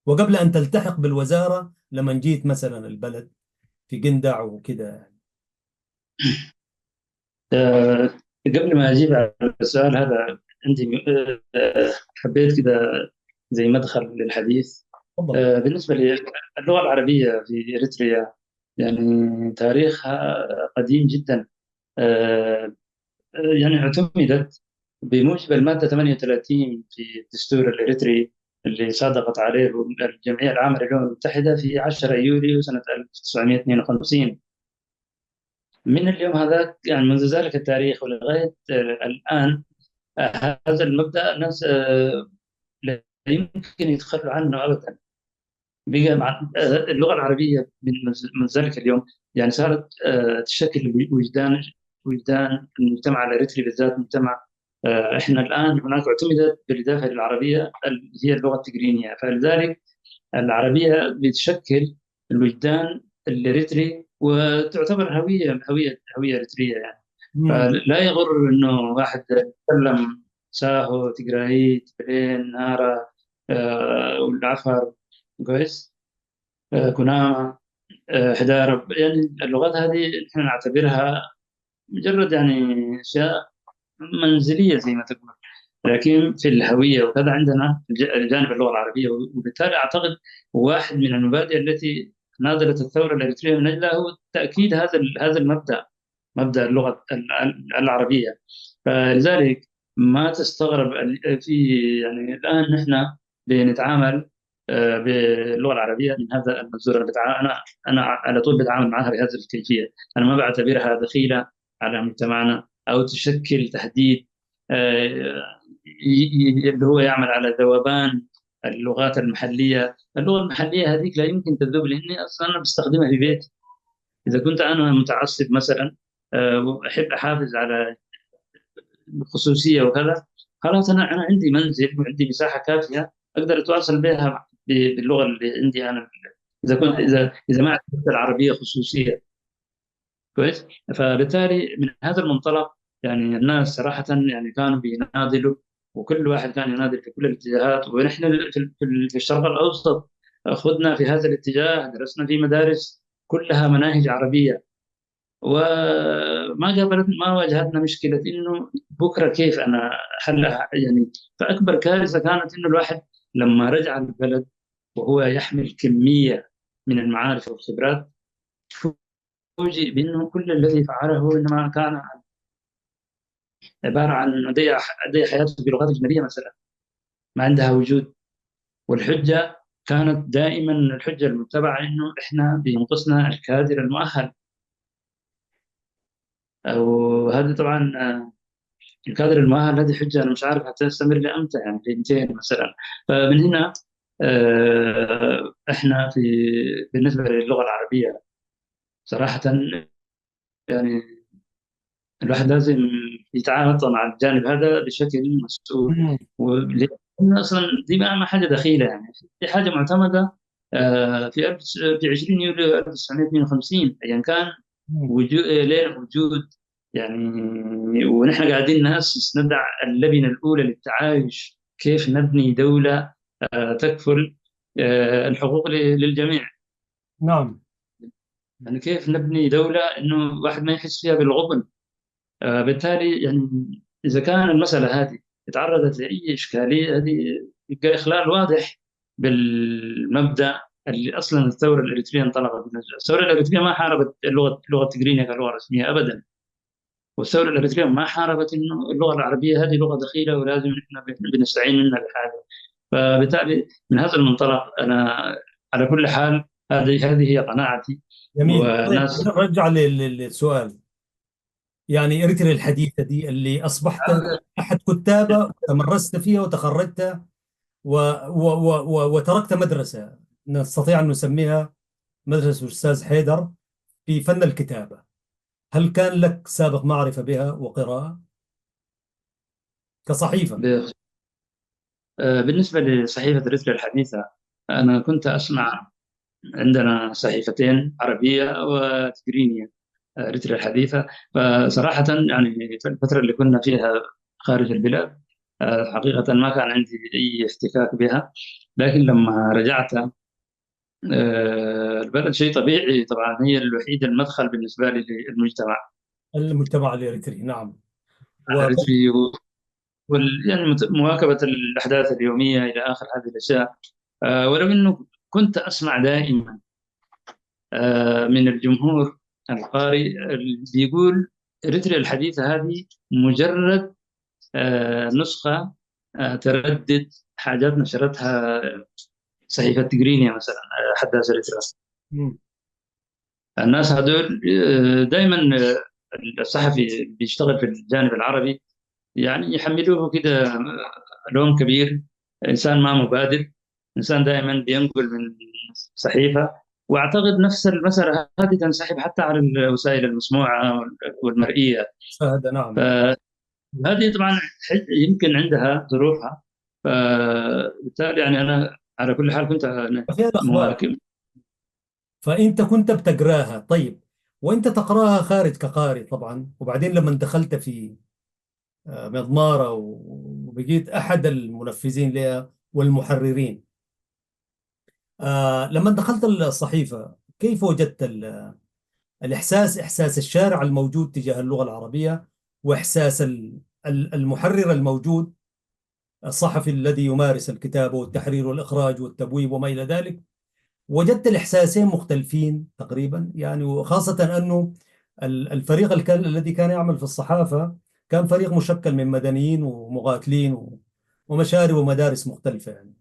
وقبل أن تلتحق بالوزارة لما جيت مثلا البلد في قندع وكده؟ آه، قبل ما أجيب على السؤال هذا، عندي حبيت كده زي مدخل للحديث. تفضل. بالنسبة للغة العربية في إريتريا، يعني تاريخها قديم جدا. آه، يعني اعتمدت بموجب المادة 38 في الدستور الإريتري اللي صادقت عليه الجمعية العامة للأمم المتحدة في 10 يوليو سنة 1952. من اليوم هذاك، يعني منذ ذلك التاريخ ولغاية الآن، هذا المبدأ الناس لا يمكن يتخلوا عنه أبدا. بقى مع اللغة العربية من ذلك اليوم، يعني صارت تشكل وجدان المجتمع الإريتري بالذات، مجتمع. احنا الآن هناك اعتمدت بالإضافة للعربية هي اللغة التجرينية، فلذلك العربية بتشكل الوجدان الإريتري، وتعتبر هوية إريترية يعني. مم. فلا يغر إنه واحد يتكلم ساهو، تجرايت، بلين، نارا، والعفر، كويس، كنامة، حدارة. يعني اللغات هذه نحن نعتبرها مجرد يعني أشياء منزلية زي ما تقول، لكن في الهوية وكذا عندنا الجانب اللغة العربية. وبالتالي أعتقد واحد من المبادئ التي ناظرت الثورة الإريترية من أجلها هو تأكيد هذا المبدأ، مبدأ اللغة العربية. فلذلك ما تستغرب في، يعني الآن نحن بنتعامل باللغة العربية من هذا المنظور. أنا على طول بتعامل معها بهذه الكيفية. أنا ما بعتبرها دخيلة على مجتمعنا أو تشكل تهديد اللي هو يعمل على ذوبان اللغات المحلية. اللغة المحلية هذيك لا يمكن تذوب، لأني أصلا أنا بستخدمها في بيتي. إذا كنت أنا متعصب مثلا، وأحب أحافظ على الخصوصية وكذا، خلاص أنا عندي منزل وعندي مساحة كافية أقدر أتواصل بها باللغة اللي عندي أنا. إذا كنت نعم. إذا ما اعتبرت العربية خصوصية، كويس. فبالتالي من هذا المنطلق، يعني الناس صراحة يعني كانوا بيناضلوا، وكل واحد كان يناضل في كل الاتجاهات. ونحن في الشرق الأوسط خذنا في هذا الاتجاه، درسنا في مدارس كلها مناهج عربية، ما واجهتنا مشكلة إنه بكرة كيف أنا حلها يعني. فأكبر كارثة كانت إنه الواحد لما رجع البلد وهو يحمل كمية من المعارف والخبرات، فوجئ بأنه كل الذي فعله إنما كان عبارة عن أدية حياته بلغات أجنبية مثلا، ما عندها وجود. والحجة كانت دائما الحجة المتبعة إنه إحنا بينقصنا الكادر المؤهل. وهذا طبعا الكادر المؤهل هذه حجة أنا مش عارف هتستمر لأمتى، يعني في 200 مثلا. فمن هنا إحنا بالنسبة للغة العربية صراحة، يعني الواحد لازم يتعاطى مع الجانب هذا بشكل مسؤول. مم. لأن أصلا دي ما حاجة دخيلة، يعني دي حاجة معتمدة في 20 يوليو 1952 أيام كان مم. وجود لنا وجود يعني. ونحن قاعدين نأسس ندع اللبنة الأولى للتعايش، كيف نبني دولة تكفل الحقوق للجميع. نعم. يعني كيف نبني دولة إنه واحد ما يحس فيها بالغبن. بالتالي يعني إذا كان المسألة هذه تعرضت لأي إشكالية، هذه يبقى إخلال واضح بالمبدأ اللي أصلا الثورة الإريترية انطلقت منه. الثورة الإريترية ما حاربت اللغة التجرينية كلغة رسمية أبدا، والثورة الإريترية ما حاربت إنه اللغة العربية هذه لغة دخيلة ولازم إحنا بنستعين منها بحاجة. فبالتالي من هذا المنطلق أنا على كل حال هذه هي قناعتي. جميل. طيب وناس نرجع للسؤال. يعني إريتريا الحديثة دي اللي أصبحت أحد كتابة تمرست فيها وتخرجت وتركت مدرسة نستطيع أن نسميها مدرسة الأستاذ حيدر في فن الكتابة. هل كان لك سابق معرفة بها وقراءة كصحيفة؟ بالنسبة لصحيفة ريتل الحديثة، أنا كنت أسمع عندنا صحيفتين، عربية وتجرينية، إريتريا الحديثة. فصراحة يعني في الفترة اللي كنا فيها خارج البلاد، حقيقة ما كان عندي أي احتكاك بها. لكن لما رجعت البلد، شيء طبيعي طبعا، هي الوحيدة المدخل بالنسبة لي للمجتمع المجتمع الإريتري، نعم. و... الإريتري، يعني مواكبة الأحداث اليومية إلى آخر هذه الأشياء. ولو أنه كنت أسمع دائما من الجمهور القارئ اللي بيقول إريتريا الحديثة هذه مجرد نسخة تردد حاجات نشرتها صحيفة تجرينيا مثلا، حداثة إريتريا. مم. الناس هذول دائما الصحفي بيشتغل في الجانب العربي يعني يحملوه كده لوم كبير. إنسان ما مبادر، إنسان دائما بينقل من صحيفة. وأعتقد نفس المسألة هذه تنسحب حتى على الوسائل المسموعة والمرئية. شاهد، نعم. فهذه طبعا يمكن عندها ظروفها. فبالتالي يعني أنا على كل حال كنت فيها الأخبار. مواكب. فأنت كنت بتقراها، طيب، وأنت تقراها خارج كقارئ طبعا، وبعدين لما دخلت في مضمارة وبقيت أحد المنفذين لها والمحررين، لما دخلت الصحيفة كيف وجدت الإحساس، إحساس الشارع الموجود تجاه اللغة العربية، وإحساس المحرر الموجود، الصحفي الذي يمارس الكتابة والتحرير والإخراج والتبويب وما إلى ذلك؟ وجدت الإحساسين مختلفين تقريبا يعني، وخاصة أنه الفريق الذي كان يعمل في الصحافة كان فريق مشكل من مدنيين ومقاتلين ومشارب ومدارس مختلفة يعني.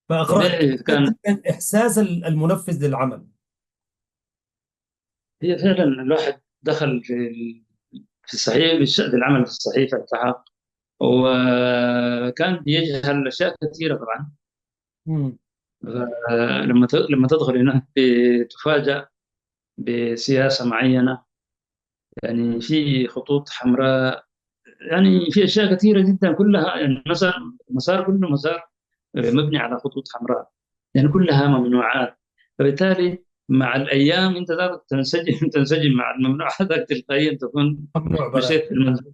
فأقرأ، طبيعي كيف كان. كان إحساس المنفذ للعمل؟ هي فعلا الواحد دخل في الصحيح، في العمل في الصحيفة التحق، وكان بيجهل أشياء كثيرة طبعا. مم. لما تدخل هناك بتفاجأ بسياسة معينة، يعني في خطوط حمراء، يعني في أشياء كثيرة جدا كلها، يعني مسار كله مسار مبني على خطوط حمراء، يعني كلها ممنوعات. فبالتالي مع الأيام أنت ذاتك تنسجم تنسجم مع الممنوع هذاك تلقائيا، تكون ممنوع بلاش. مشيت في المنزل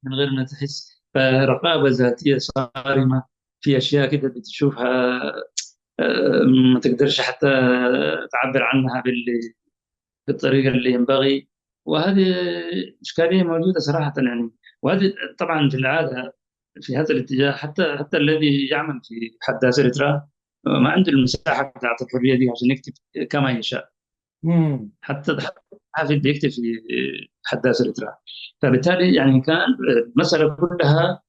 من غير ما تحس. فرقابة ذاتية صارمة في أشياء كده بتشوفها ما تقدرش حتى تعبر عنها بالطريقة اللي ينبغي. وهذه إشكالية موجودة صراحة يعني. وهذه طبعا في العادة في هذا الاتجاه، حتى الذي يعمل في حداثة إريترا ما عنده المساحة بتاعت الحرية دي عشان يكتب كما يشاء. مم. حتى الحافظ بيكتب في حداثة إريترا. فبالتالي يعني كان المسألة كلها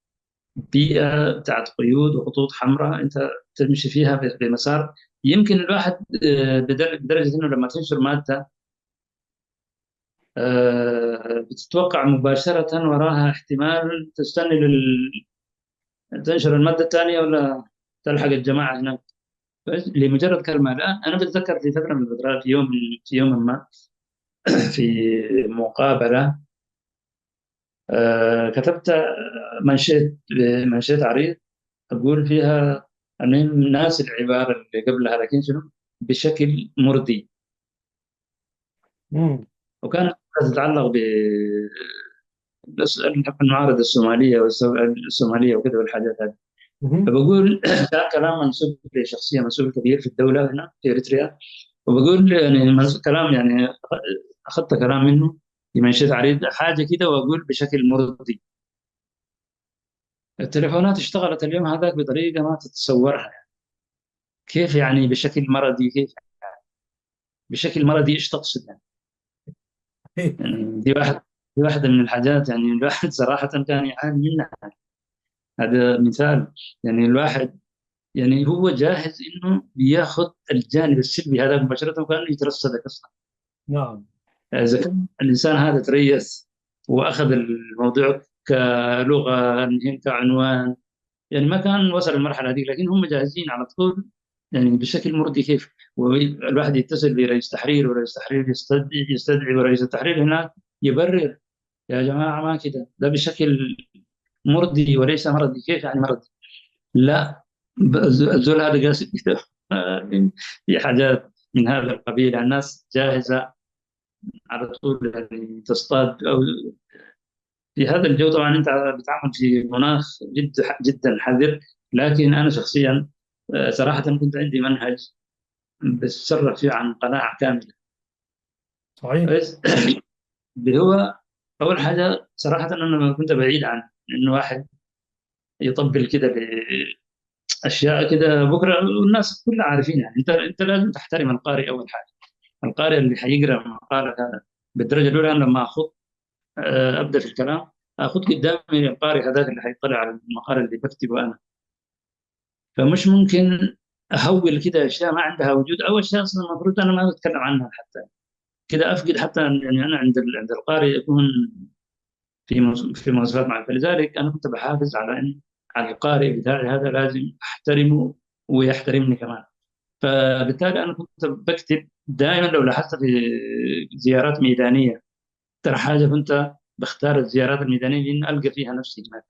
بيئة بتاعت قيود وخطوط حمراء أنت تمشي فيها بمسار. يمكن الواحد بدرجة أنه لما تنشر مادة بتتوقع مباشرة وراها احتمال تستني تنشر المادة الثانية ولا تلحق الجماعة هناك. لمجرد كلمة. لا، أنا بتذكر في فترة من الفترات، في يوم ما في مقابلة كتبت منشيت عريض أقول فيها المهم ناس العبارة اللي قبلها، لكن شنو بشكل مرضي. مم. وكانت تتعلق بالمعارضة الصومالية والصومالية وكذا والحاجات هذه. مم. فبقول كان كلام منسوب لشخصية مسؤول كبير في الدولة هنا في إريتريا. وبقول يعني كلام يعني أخذت كلام منه في منشد عريض حاجة كده، وأقول بشكل مرضي. التليفونات اشتغلت اليوم هذاك بطريقة ما تتصورها. كيف يعني بشكل مرضي؟ كيف بشكل مرضي؟ ايش تقصد يعني؟ يعني دي واحدة من الحاجات يعني الواحد صراحة كان يعاني منها. هذا مثال. يعني الواحد يعني هو جاهز انه ياخذ الجانب السلبي هذا مباشرة وكانه يترصدك اصلا. نعم. اذا كان الانسان هذا تريث واخذ الموضوع كلغة مهم كعنوان، يعني ما كان وصل المرحلة هذه. لكن هم جاهزين على طول يعني بشكل مرضي. كيف والواحد يتصل برئيس تحرير ورئيس تحرير يستدعي ورئيس التحرير هناك يبرر يا جماعة ما كده، ده بشكل مرضي وليس مرضي. كيف يعني مرضي؟ لا، الزول هذا قاصد كده. في حاجات من هذا القبيل، الناس جاهزة على طول يعني تصطاد. أو في هذا الجو طبعا أنت بتعمل في مناخ جدا حذر. لكن أنا شخصيا صراحة كنت عندي منهج بتصرف فيه عن قناعة كاملة. صحيح. بس اللي هو أول حاجة صراحة أنا كنت بعيد عن إنه واحد يطبل كده بأشياء كده بكرة والناس كلها عارفين. يعني أنت لازم تحترم القارئ أول حاجة. القارئ اللي حيقرأ مقالك هذا بالدرجة الأولى، أنا لما أخذ أبدأ في الكلام، أخذ قدامي القارئ هذاك اللي حيطلع على المقال اللي بكتبه أنا. فمش ممكن أهول كده أشياء ما عندها وجود، أو أشياء أصلا المفروض أنا ما أتكلم عنها حتى. كده أفقد حتى يعني أنا عند القارئ يكون في مواصفات معينة. فلذلك أنا كنت بحافظ على أن على القارئ بتاعي هذا لازم أحترمه ويحترمني كمان. فبالتالي أنا كنت بكتب دائما. لو لاحظت في زيارات ميدانية، ترى حاجة كنت بختار الزيارات الميدانية لأن ألقى فيها نفسي هناك.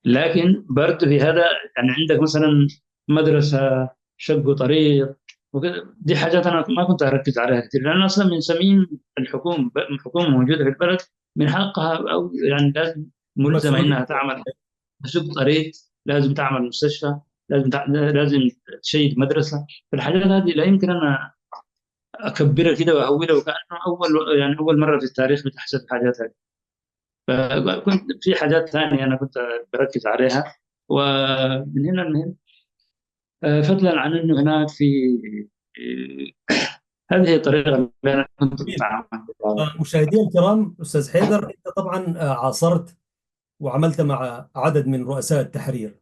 لكن برضه في هذا يعني عندك مثلا مدرسة، شق طريق وكذا، دي حاجات أنا ما كنت أركز عليها كثير، لأن أصلا من صميم الحكومة موجودة في البلد، من حقها أو يعني لازم ملزمة مسؤولية. إنها تعمل شق طريق، لازم تعمل مستشفى، لازم تشيد مدرسة. فالحاجات هذه لا يمكن أنا أكبرها كده وأهولها وكأنه أول مرة في التاريخ بتحصل الحاجات هذه. فكنت في حاجات ثانية أنا كنت بركز عليها. ومن هنا المهم فضلا عن أنه هناك في هذه الطريقة اللي أنا كنت جميل. بتعامل بها. مشاهدي الكرام، أستاذ حيدر، أنت طبعا عاصرت وعملت مع عدد من رؤساء التحرير،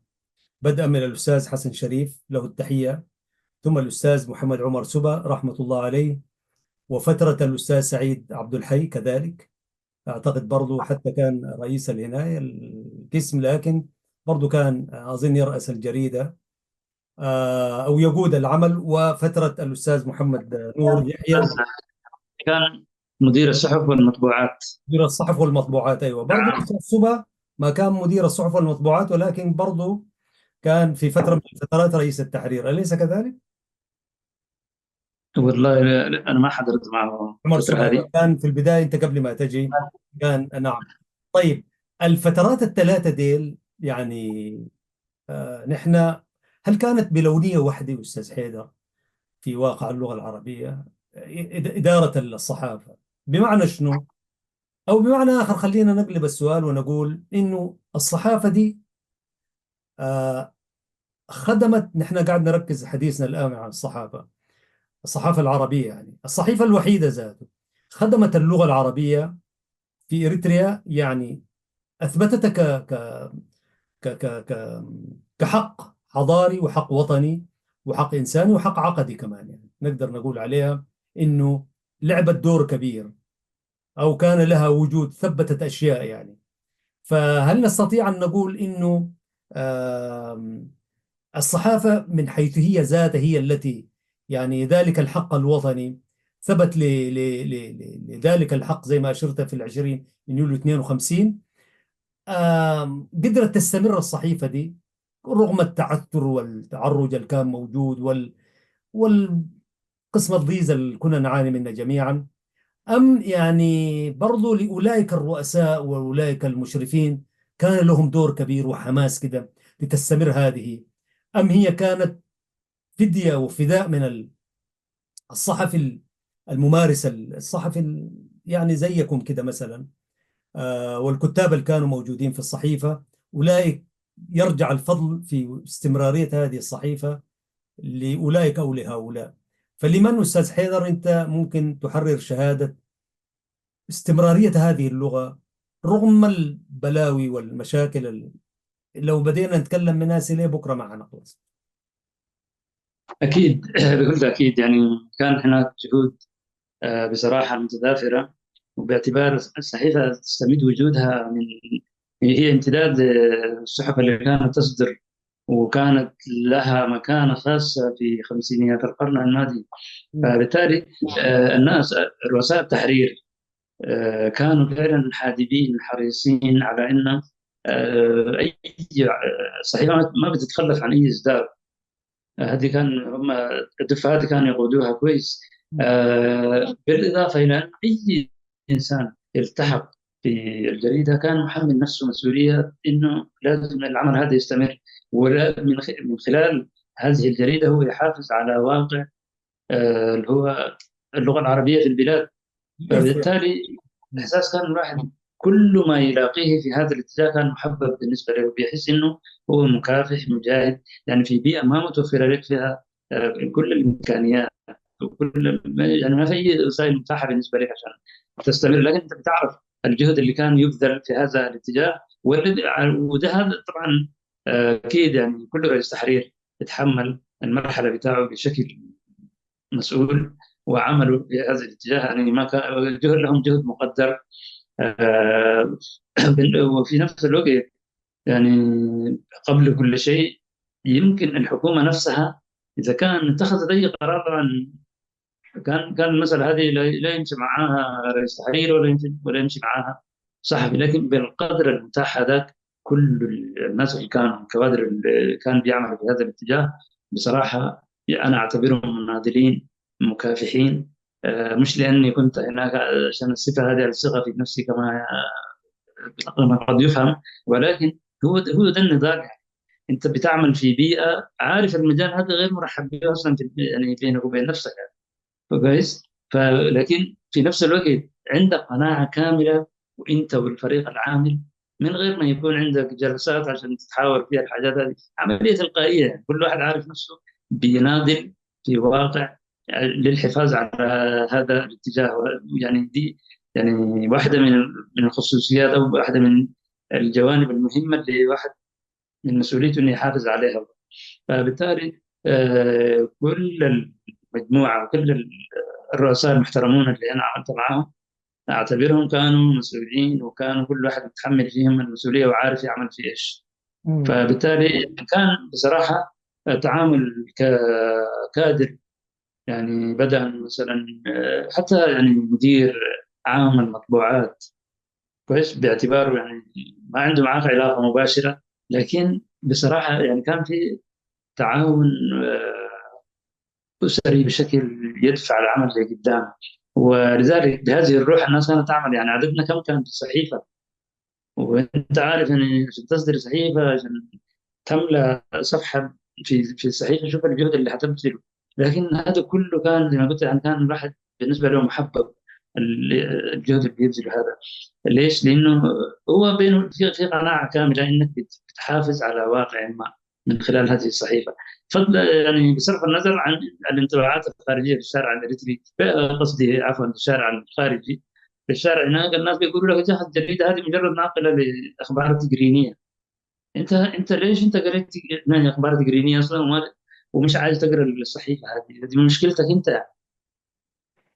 بدءا من الأستاذ حسن شريف له التحية، ثم الأستاذ محمد عمر سبا رحمة الله عليه، وفترة الأستاذ سعيد عبد الحي كذلك. أعتقد برضو حتى كان رئيس العناية القسم، لكن برضو كان أظن يرأس الجريدة أو يقود العمل. وفترة الأستاذ محمد نور يحيى كان مدير الصحف والمطبوعات. مدير الصحف والمطبوعات. أيوة، برضو الأستاذ سبا ما كان مدير الصحف والمطبوعات، ولكن برضو كان في فترة من الفترات رئيس التحرير، أليس كذلك؟ والله أنا ما حضرت معه عمر الفترة سبا، هذه. أيوة، كان في البداية أنت قبل ما تجي. كان نعم. طيب، الفترات الثلاثة ديل يعني نحن، هل كانت بلونية واحدة أستاذ حيدر في واقع اللغة العربية؟ إدارة الصحافة بمعنى شنو؟ أو بمعنى آخر، خلينا نقلب السؤال ونقول إنه الصحافة دي آه، خدمت. نحن قاعد نركز حديثنا الآن عن الصحافة العربية، يعني الصحيفة الوحيدة ذاته خدمت اللغة العربية في إريتريا، يعني أثبتت ك ك ك كحق حضاري وحق وطني وحق إنساني وحق عقدي كمان. يعني نقدر نقول عليها إنه لعبت دور كبير، أو كان لها وجود، ثبتت أشياء يعني. فهل نستطيع أن نقول إنه آم، الصحافة من حيث هي ذاتها هي التي، يعني ذلك الحق الوطني ثبت لذلك الحق زي ما أشرت في 20 يوليو 52. قدرت تستمر الصحيفة دي رغم التعثر والتعرج اللي كان موجود والقسم الضيز اللي كنا نعاني منه جميعا؟ أم يعني برضو لأولئك الرؤساء وأولئك المشرفين كان لهم دور كبير وحماس كده لتستمر هذه؟ أم هي كانت فدية وفداء من الصحفي الممارس، الصحفي يعني زيكم كده مثلا، والكتاب اللي كانوا موجودين في الصحيفة، أولئك يرجع الفضل في استمرارية هذه الصحيفة لأولئك أو لهؤلاء؟ فلمن أستاذ حيدر أنت ممكن تحرر شهادة استمرارية هذه اللغة رغم البلاوي والمشاكل لو بدينا نتكلم من هسه ليه بكرة ما حنخلص؟ أكيد بكل تأكيد يعني كان هناك جهود بصراحة متضافرة. وباعتبار الصحيفة تستمد وجودها من، هي امتداد الصحف اللي كانت تصدر، وكانت لها مكانة خاصة في خمسينيات القرن الماضي. مم. فبالتالي الناس رؤساء التحرير كانوا فعلا حادبين حريصين على أن أي صحيفة ما بتتخلف عن أي إصدار. هذه كان هم الدفعات اللي كانوا يقودوها كويس. بالإضافة إلى أن أي إنسان يلتحق في الجريدة كان محمل نفسه مسؤولية إنه لازم العمل هذا يستمر، ولا من خلال هذه الجريدة هو يحافظ على واقع اللي هو اللغة العربية في البلاد. بالفعل. فبالتالي الإحساس كان الواحد كل ما يلاقيه في هذا الاتجاه كان محبب بالنسبة له، بيحس إنه هو مكافح مجاهد، يعني في بيئة ما متوفرة لك فيها كل الإمكانيات وكل يعني ما في أي وسائل متاحة بالنسبة لك عشان تستمر، لكن أنت بتعرف الجهد اللي كان يبذل في هذا الاتجاه. وده هذا طبعا أكيد يعني كل رئيس تحرير يتحمل المرحلة بتاعه بشكل مسؤول، وعملوا في هذا الاتجاه، يعني ما كان جهد لهم جهد مقدر. آه، وفي نفس الوقت يعني قبل كل شيء يمكن الحكومة نفسها إذا كان اتخذت أي قرار طبعا كان المسألة هذه لا يمشي معاها رئيس تحرير ولا يمشي معاها صحفي، لكن بالقدر المتاح هذاك كل الناس اللي كانوا كوادر اللي كان بيعملوا في هذا الاتجاه بصراحة أنا أعتبرهم مناضلين مكافحين. مش لأني كنت هناك عشان الصفة هذه الصيغة في نفسي كما قد يفهم، ولكن هو ده النضال. أنت بتعمل في بيئة عارف المجال هذا غير مرحب به أصلا يعني بينك وبين نفسك، كويس. لكن في نفس الوقت عندك قناعة كاملة وانت والفريق العامل، من غير ما يكون عندك جلسات عشان تتحاور فيها الحاجات هذه، عملية تلقائية، يعني كل واحد عارف نفسه بيناضل في واقع للحفاظ على هذا الاتجاه. يعني دي يعني واحدة من الخصوصيات أو واحدة من الجوانب المهمة اللي واحد من مسؤوليته إنه يحافظ عليها. فبالتالي كل المجموعة وكل الرؤساء المحترمون اللي أنا عملت معاهم أعتبرهم كانوا مسؤولين، وكانوا كل واحد متحمل فيهم المسؤولية وعارف يعمل في إيش. مم. فبالتالي كان بصراحة تعامل ككادر، يعني بدأ مثلا حتى يعني مدير عام المطبوعات كويس باعتباره يعني ما عنده معاه علاقة مباشرة، لكن بصراحة يعني كان في تعاون أسري بشكل يدفع العمل لقدام. ولذلك بهذه الروح الناس كانت تعمل، يعني عددنا كم كان في الصحيفة، وأنت عارف يعني عشان تصدر صحيفة عشان تملى صفحة في الصحيفة، شوف الجهد اللي حتبذله. لكن هذا كله كان زي ما قلت يعني كان الواحد بالنسبة له محبب الجهد اللي بيبذله هذا. ليش؟ لأنه هو بينه في قناعة كاملة إنك بتحافظ على واقع ما من خلال هذه الصحيفة. فضل يعني بصرف النظر عن الانطباعات الخارجية في الشارع الإريتري، قصدي عفوا في الشارع الخارجي. في الشارع هناك الناس بيقولوا لك يا أخي الجريدة هذه مجرد ناقلة لأخبار تقرينية. انت ليش انت قريت يعني اخبار تقرينيه اصلا ومش عايز تقرا الصحيفه هذه؟ دي مشكلتك انت يعني.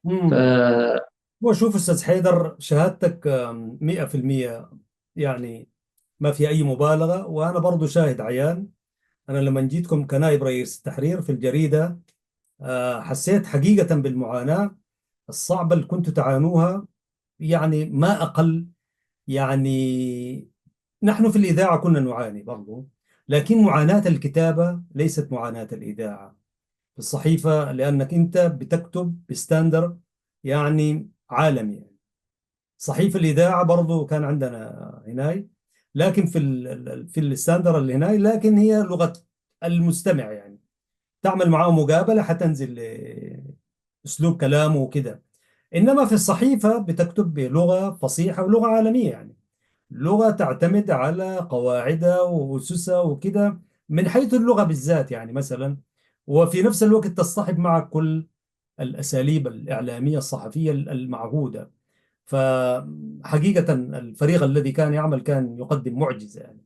ف مم. وشوف أستاذ حيدر، شهادتك 100%، يعني ما في أي مبالغة. وأنا برضو شاهد عيان. أنا لما جيتكم كنائب رئيس التحرير في الجريدة حسيت حقيقة بالمعاناة الصعبة اللي كنتوا تعانوها، يعني ما أقل. يعني نحن في الإذاعة كنا نعاني برضو، لكن معاناة الكتابة ليست معاناة الإذاعة في الصحيفة، لأنك أنت بتكتب بستاندر يعني عالمي. يعني صحيفة الإذاعة برضو كان عندنا هناي، لكن في الستاندر اللي هناي، لكن هي لغة المستمع. يعني تعمل معاه مقابلة حتنزل أسلوب كلامه وكده. إنما في الصحيفة بتكتب بلغة فصيحة ولغة عالمية، يعني لغة تعتمد على قواعدها وأسسها وكده، من حيث اللغة بالذات يعني مثلا. وفي نفس الوقت تصطحب معك كل الأساليب الإعلامية الصحفية المعهودة. فحقيقة الفريق الذي كان يعمل كان يقدم معجزة يعني.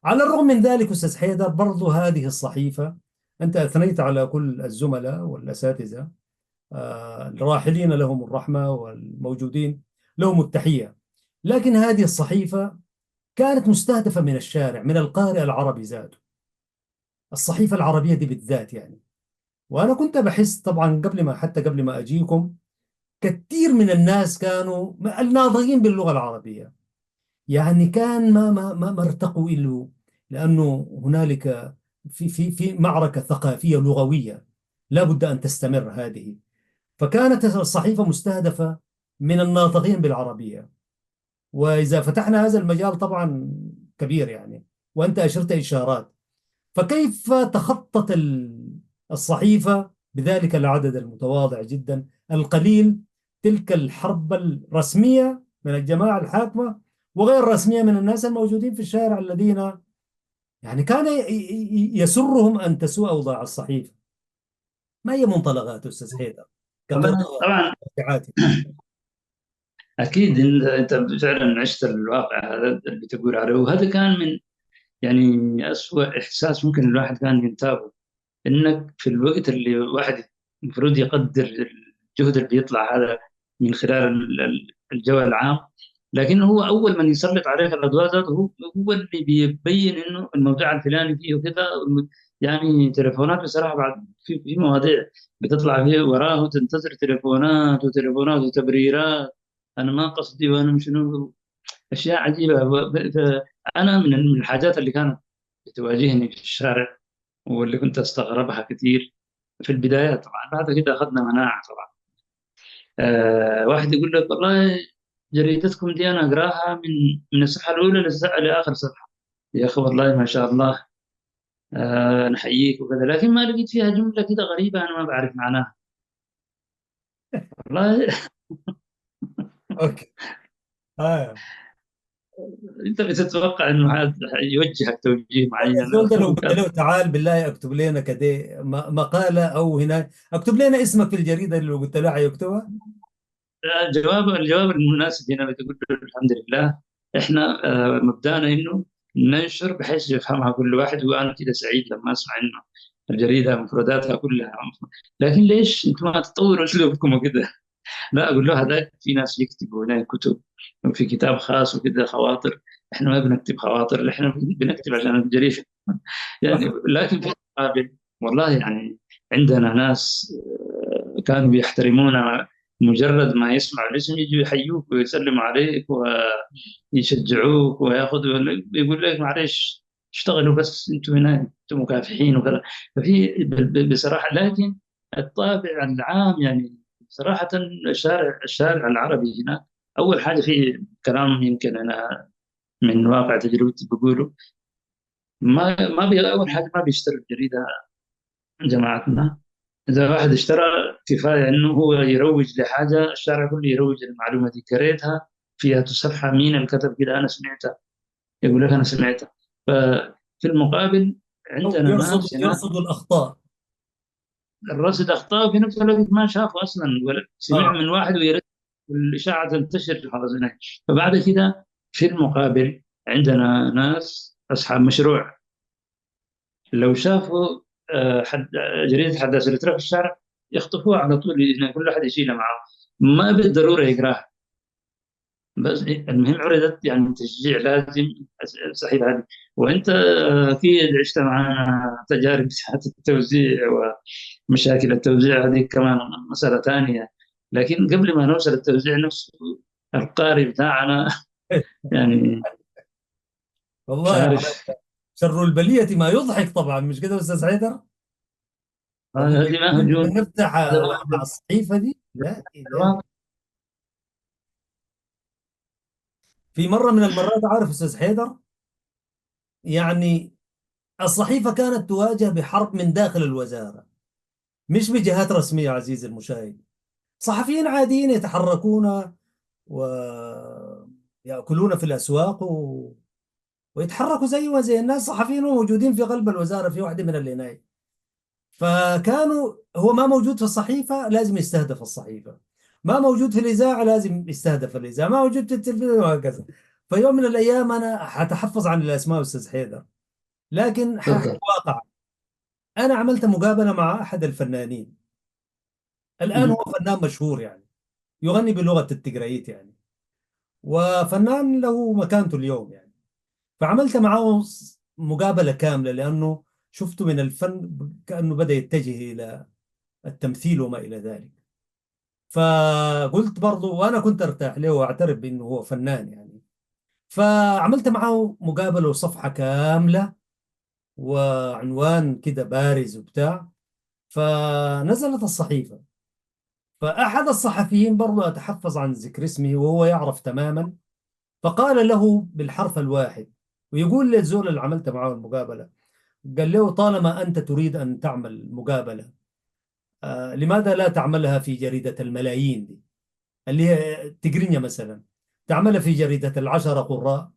على الرغم من ذلك أستاذ حيدر، برضو هذه الصحيفة، أنت أثنيت على كل الزملاء والأساتذة الراحلين لهم الرحمة والموجودين لهم التحية، لكن هذه الصحيفة كانت مستهدفة من الشارع، من القارئ العربي ذاته، الصحيفة العربية دي بالذات يعني. وأنا كنت بحس طبعا قبل ما أجيكم، كثير من الناس كانوا الناطقين باللغة العربية، يعني كان ما ارتقوا إلا لأنه هنالك في معركة ثقافية لغوية لا بد أن تستمر هذه. فكانت الصحيفة مستهدفة من الناطقين بالعربية. وإذا فتحنا هذا المجال طبعا كبير يعني، وأنت أشرت إشارات. فكيف تخطت الصحيفة بذلك العدد المتواضع جدا القليل تلك الحرب الرسمية من الجماعة الحاكمة وغير الرسمية من الناس الموجودين في الشارع، الذين يعني كان يسرهم أن تسوء أوضاع الصحيفة؟ ما هي منطلقات أستاذ حيدر كقراءة طبعا مرجعاتك؟ اكيد انت فعلا عشت الواقع هذا اللي تقول عليه، وهذا كان من يعني اسوأ احساس ممكن الواحد كان ينتابه، انك في الوقت اللي الواحد المفروض يقدر الجهد اللي بيطلع هذا من خلال الجو العام، لكن هو اول من يسلط عليك الاضواء ذاته هو اللي بيبين انه الموضوع الفلاني فيه وكذا. يعني تليفونات بصراحه بعد في مواضيع بتطلع فيه وراه وتنتظر تليفونات وتليفونات وتبريرات، انا ما قصدي وانا مش شنو، اشياء عجيبه. انا من الحاجات اللي كانت بتواجهني في الشارع واللي كنت استغربها كثير في البدايات، طبعا بعد كده اخذنا مناعه طبعا. واحد يقول لك والله جريدتكم دي انا اقراها من الصفحه الاولى لاخر صفحه، يا اخي والله ما شاء الله، نحييك وكذا، لكن ما لقيت فيها جمله كده غريبه انا ما بعرف معناها والله. اوكي. انت بتتوقع انه حد يوجهك توجيه معين الزول ده لو قلت وكذا. له تعال بالله اكتب لنا كده مقالة او هنا اكتب لنا اسمك في الجريدة اللي لو قلت له حيكتبها. الجواب المناسب هنا بتقول له الحمد لله، احنا مبدأنا انه ننشر بحيث يفهمها كل واحد، وانا كده سعيد لما اسمع انه الجريده مفرداتها كلها، لكن ليش انتم ما تطوروا اسلوبكم وكده؟ لا اقول له هذاك في ناس يكتبوا هناك كتب وفي كتاب خاص وكده خواطر، احنا ما بنكتب خواطر، احنا بنكتب عشان الجريده يعني. لكن في المقابل والله يعني عندنا ناس كانوا بيحترمونا، مجرد ما يسمعوا الاسم يجوا يحيوك ويسلموا عليك ويشجعوك وياخذوا، يقول لك معلش اشتغلوا بس انتم هنا انتم مكافحين وكذا. ففي بصراحه، لكن الطابع العام يعني صراحه الشارع العربي هنا اول حاجه في كلام يمكن انا من واقع تجربتي بقوله، ما اول حاجه ما بيشتروا الجريده جماعتنا. إذا واحد اشترى كفاية إنه هو يروج لحاجة، الشارع كله يروج للمعلومة دي، قريتها فيها صفحة مين اللي كتب كده أنا سمعتها، يقول لك أنا سمعتها. ففي المقابل أو عندنا يرصد ناس هناك يرصد الأخطاء. الرصد أخطاء، في نفس الوقت ما شافوا أصلا ولا سمع آه. من واحد ويرد والإشاعة تنتشر خلاص هناك. فبعد كده في المقابل عندنا ناس أصحاب مشروع، لو شافوا جريدة حداثة الإطراء في الشارع يخطفوها على طول، إن كل واحد يشيلها معه، ما بالضرورة يقراها، بس المهم عرضت يعني تشجيع لازم صحيح هذه. وأنت أكيد عشت معنا تجارب ساعات التوزيع ومشاكل التوزيع، هذه كمان مسألة ثانية. لكن قبل ما نوصل التوزيع نفسه، القارئ بتاعنا يعني مش والله عارف. شر البلية ما يضحك طبعا، مش كده يا أستاذ حيدر؟ والله هذه ما كنا هجوم، بنفتح هذا مع الصحيفة دي لا إله. ما في مرة من المرات عارف أستاذ حيدر، يعني الصحيفة كانت تواجه بحرب من داخل الوزارة، مش بجهات رسمية عزيزي المشاهد. صحفيين عاديين يتحركون ويأكلون في الأسواق ويتحركوا زيهم زي الناس، صحفيين موجودين في قلب الوزارة في واحدة من العناية. فكانوا هو ما موجود في الصحيفة لازم يستهدف الصحيفة، ما موجود في الإذاعة لازم يستهدف الإذاعة، ما موجود في التلفزيون وهكذا. فيوم من الأيام أنا حتحفظ عن الأسماء أستاذ حيدر، لكن حاحكي تفضل. واقع. أنا عملت مقابلة مع أحد الفنانين، الآن هو فنان مشهور يعني، يغني بلغة التجريت يعني، وفنان له مكانته اليوم يعني. فعملت معه مقابلة كاملة لأنه شفته من الفن كأنه بدأ يتجه إلى التمثيل وما إلى ذلك. فقلت برضو، وأنا كنت أرتاح له وأعترف بأنه هو فنان يعني. فعملت معه مقابلة وصفحة كاملة، وعنوان كده بارز وبتاع. فنزلت الصحيفة، فأحد الصحفيين برضو أتحفظ عن ذكر اسمه وهو يعرف تماما، فقال له بالحرف الواحد، ويقول للزول اللي عملت معه المقابلة، قال له: طالما أنت تريد أن تعمل مقابلة، لماذا لا تعملها في جريدة الملايين دي اللي هي تقرينيا مثلا؟ تعملها في جريدة العشرة قراء.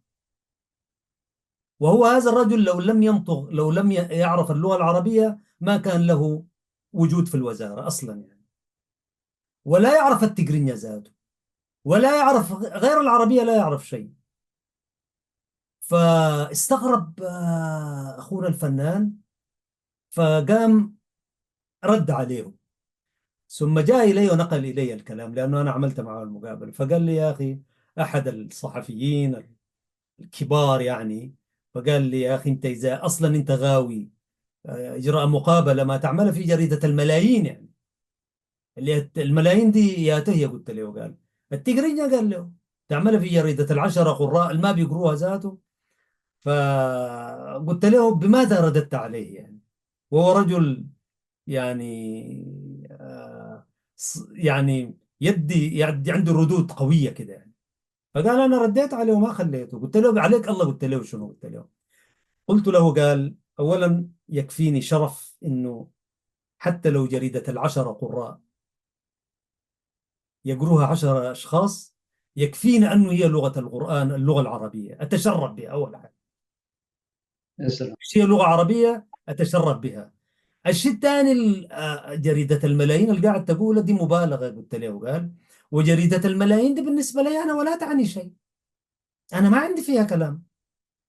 وهو هذا الرجل لو لم ينطق، لو لم يعرف اللغة العربية، ما كان له وجود في الوزارة أصلا يعني. ولا يعرف التقرينيا ذاته، ولا يعرف غير العربية، لا يعرف شيء. فاستغرب أخونا الفنان، فقام رد عليه، ثم جاء إلي ونقل إلي الكلام لأنه أنا عملت معه المقابلة. فقال لي: يا أخي، أحد الصحفيين الكبار يعني، فقال لي: يا أخي، أنت إذا أصلا أنت غاوي إجراء مقابلة، ما تعملها في جريدة الملايين يعني. اللي الملايين دي يا تهي. قلت له. قال: التقرينيا. قال له: تعملها في جريدة العشرة قراء اللي ما بيقروها ذاته. فقلت له: بماذا رددت عليه يعني؟ وهو رجل يعني يعني يدي عنده ردود قوية كده يعني. فقال: أنا رديت عليه وما خليته. قلت له: عليك الله. قلت له: شنو؟ قلت له: قلت له، قال: أولا يكفيني شرف إنه حتى لو جريدة العشرة قراء يقروها 10 أشخاص، يكفينا أنه هي لغة القرآن، اللغة العربية أتشرف بها. أول حاجة، يا سلام. هي لغة عربية أتشرف بها. الشيء الثاني، جريدة الملايين اللي قاعد تقولها دي مبالغة. قلت له. قال: وجريدة الملايين دي بالنسبة لي أنا ولا تعني شيء. أنا ما عندي فيها كلام،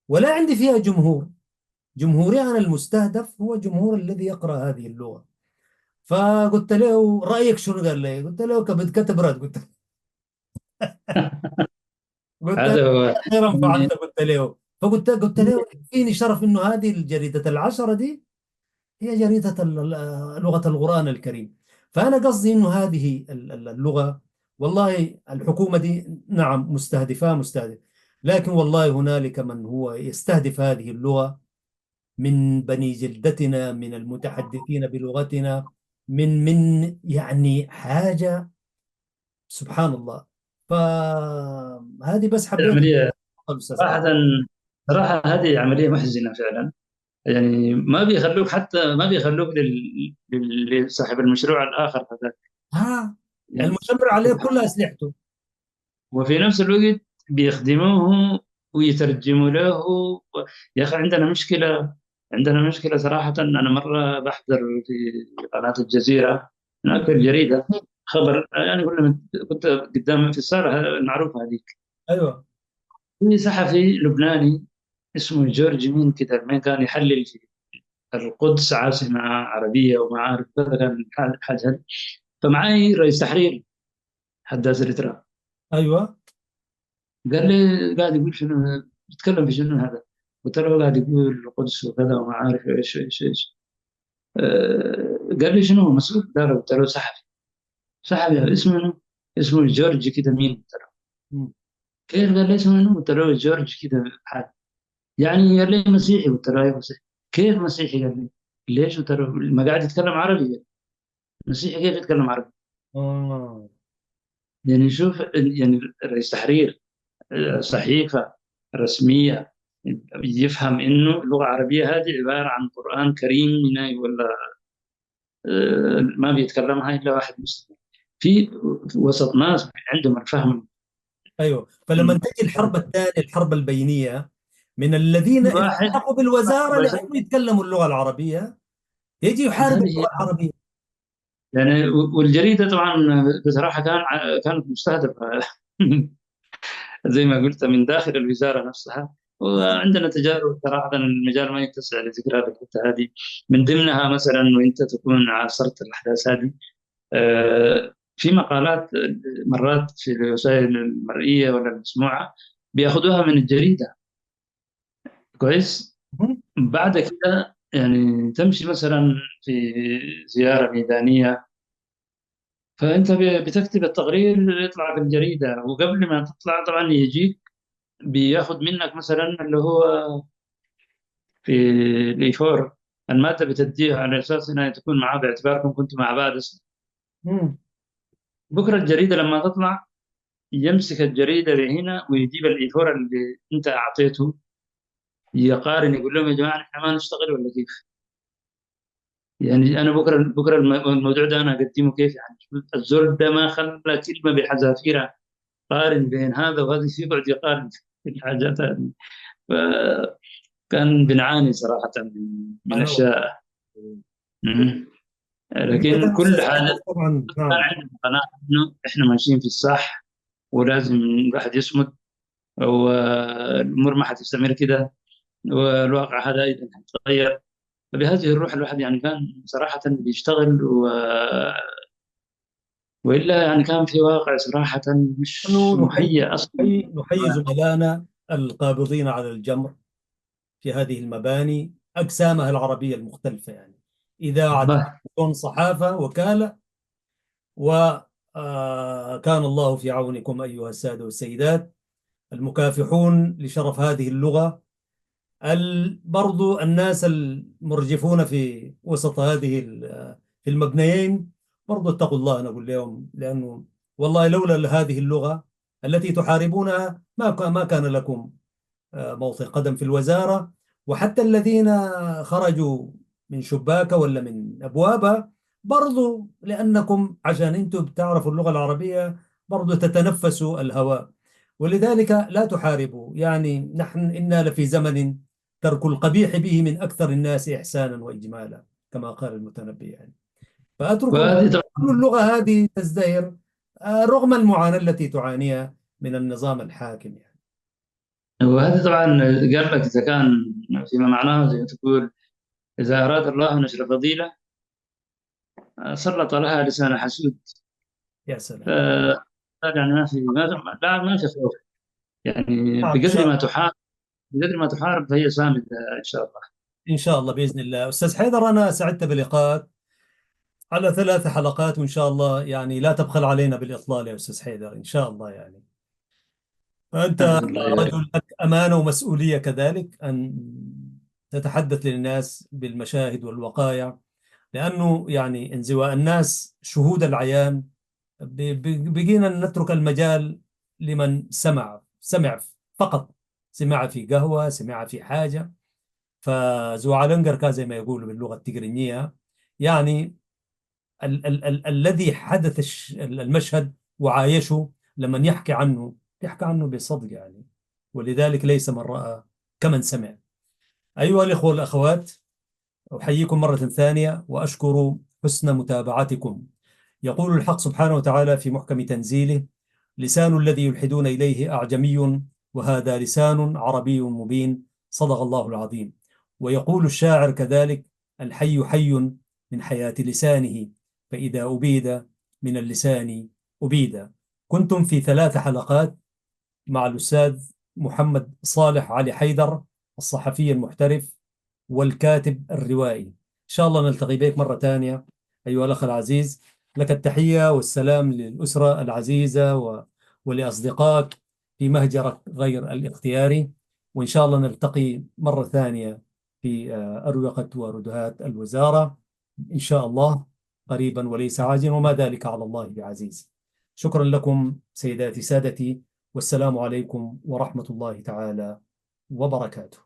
ولا عندي فيها جمهور. جمهوري أنا المستهدف هو جمهور الذي يقرأ هذه اللغة. فقلت له: رأيك شنو؟ قال لي. قلت له: كبد كتب رد. قلت له: هذا هو خيرا يعني. فعلت. قلت له: يكفيني شرف انه هذه الجريدة العشرة دي هي جريدة لغة القرآن الكريم. فأنا قصدي انه هذه اللغة، والله الحكومة دي نعم مستهدف، لكن والله هنالك من هو يستهدف هذه اللغة من بني جلدتنا، من المتحدثين بلغتنا، من يعني حاجة سبحان الله. فهذه بس حبيت عملية أقول أستاذ صراحة، عادل. صراحة هذه عملية محزنة فعلا. يعني ما بيخلوك لصاحب المشروع الآخر هذا. ها، يعني المشمر عليه كل أسلحته. وفي نفس الوقت بيخدموه ويترجموا له. يا أخي، عندنا مشكلة صراحة. أنا مرة بحضر في قناة الجزيرة، هناك في الجريدة، خبر يعني كنت قدام في الصالة المعروفة هذيك. أيوه. في صحفي لبناني اسمه جورج مين كده، ما كان يحلل في القدس عاصمة عربية وما عارف كذا، كان حاجة. فمعي رئيس تحرير حداث إريترا، أيوه. قال لي قاعد يقول شنو، بيتكلم في شنو هذا؟ قلت له قاعد يقول القدس وكذا وما عارف ايش ايش ايش. قال لي شنو هو مسؤول؟ لا لا، قلت له صحفي اسمه جورج كده مين؟ قلت له مم. كيف؟ قال لي اسمه منو؟ قلت له جورج كده حاجة. يعني قال لي مسيحي؟ قلت له ايوه مسيحي. كيف مسيحي؟ قال لي ليش؟ قلت له ما قاعد يتكلم عربي. مسيحي كيف يتكلم عربي؟ آه. يعني شوف، يعني رئيس تحرير صحيفة رسمية يفهم إنه اللغة العربية هذه عبارة عن قرآن كريم من ولا ما بيتكلمها إلا واحد مسلم في وسط ناس عندهم الفهم. أيوه. فلما تجي الحرب الثانية، الحرب البينية، من الذين واحد التحقوا بالوزارة بس. لأنه يتكلموا اللغة العربية، يجي يحارب هذه هي. اللغة العربية. يعني والجريدة طبعا بصراحة كانت مستهدفة زي ما قلت من داخل الوزارة نفسها. وعندنا تجارب صراحة، المجال ما يتسع لذكرها لك هذه. من ضمنها مثلا، وانت تكون عاصرت الاحداث هذه، في مقالات مرات في الوسائل المرئية ولا المسموعة بياخذوها من الجريدة. كويس. مم. بعد كده يعني تمشي مثلا في زيارة ميدانية، فأنت بتكتب التقرير يطلع في الجريدة، وقبل ما تطلع طبعا يجيك بياخذ منك مثلا اللي هو في الإيفور المادة بتديها على أساس إنها تكون معاه باعتباركم كنتم مع بعض. مم. بكرة الجريدة لما تطلع يمسك الجريدة هنا ويجيب الإيفور اللي أنت أعطيته، يقارن، يقول لهم يا جماعة إحنا ما نشتغل ولا كيف؟ يعني أنا بكرة الموضوع ده أنا أقدمه كيف؟ يعني الزول ده ما خلى كلمة بحذافيرها قارن بين هذا وهذا، يقعد يقارن في الحاجات هذه. فكان بنعاني صراحة من أنا والله. أشياء. مم. حقيقة لكن يا كل أستاذ حاجة حيدر طبعا كان نعم. عندنا قناعة إنه إحنا ماشيين في الصح، ولازم الواحد يصمد، والأمور ما حتستمر كده، والواقع هذا أيضا حيتغير. فبهذه الروح الواحد يعني كان صراحة بيشتغل وإلا يعني كان في واقع صراحة مش نحن مهيأ أصلا. نحيي زملائنا القابضين على الجمر في هذه المباني أقسامها العربية المختلفة، يعني إذاعة، والله تلفزيون، صحافة، وكالة. وكان الله في عونكم أيها السادة والسيدات المكافحون لشرف هذه اللغة. برضو الناس المرجفون في وسط في المبنيين، برضو اتقوا الله نقول لهم، لأنه والله لولا هذه اللغة التي تحاربونها ما كان لكم موطئ قدم في الوزارة. وحتى الذين خرجوا من شباكة ولا من أبوابها، برضو لأنكم عشان أنتم بتعرفوا اللغة العربية برضو تتنفسوا الهواء. ولذلك لا تحاربوا، يعني نحن إنا لفي زمن ترك القبيح به من أكثر الناس إحسانا وإجمالا، كما قال المتنبي يعني. فأتركوا وهذه طبعا اللغة هذه تزدهر رغم المعاناة التي تعانيها من النظام الحاكم يعني. وهذه طبعا قال لك إذا كان فيما معناه زي ما تقول، إذا أراد الله نشر فضيلة سلط لها لسان حسود. يا سلام. ف- يعني ما في خوف. يعني نعم إن شاء الله. بقدر ما تحارب فهي صامتة إن شاء الله. إن شاء الله بإذن الله. أستاذ حيدر، أنا سعدت بلقائك على 3 حلقات، وإن شاء الله يعني لا تبخل علينا بالإطلال يا أستاذ حيدر إن شاء الله يعني. فأنت الله يبارك. رجل لك أمانة ومسؤولية كذلك أن تتحدث للناس بالمشاهد والوقائع، لأنه يعني انزواء الناس شهود العيان. بقينا نترك المجال لمن سمع فقط، سمع في قهوة، سمع في حاجة. فزوالنجر زي ما يقولوا باللغة التقرينية، يعني الذي حدث المشهد وعايشه، لمن يحكي عنه بصدق يعني. ولذلك ليس من رأى كمن سمع. أيها الإخوة والأخوات، أحييكم مرة ثانية وأشكر حسن متابعتكم. يقول الحق سبحانه وتعالى في محكم تنزيله: لسان الذي يلحدون إليه أعجمي وهذا لسان عربي مبين، صدق الله العظيم. ويقول الشاعر كذلك: الحي حي من حياة لسانه، فإذا أبيد من اللسان أبيد. كنتم في 3 حلقات مع الأستاذ محمد صالح علي حيدر، الصحفي المحترف والكاتب الروائي. إن شاء الله نلتقي بك مرة ثانية أيها الأخ العزيز. لك التحية والسلام للأسرة العزيزة ولأصدقائك في مهجرك غير الاختياري. وإن شاء الله نلتقي مرة ثانية في أروقة وردهات الوزارة إن شاء الله قريبا وليس عاجلا، وما ذلك على الله بعزيز. شكرا لكم سيداتي سادتي، والسلام عليكم ورحمة الله تعالى وبركاته.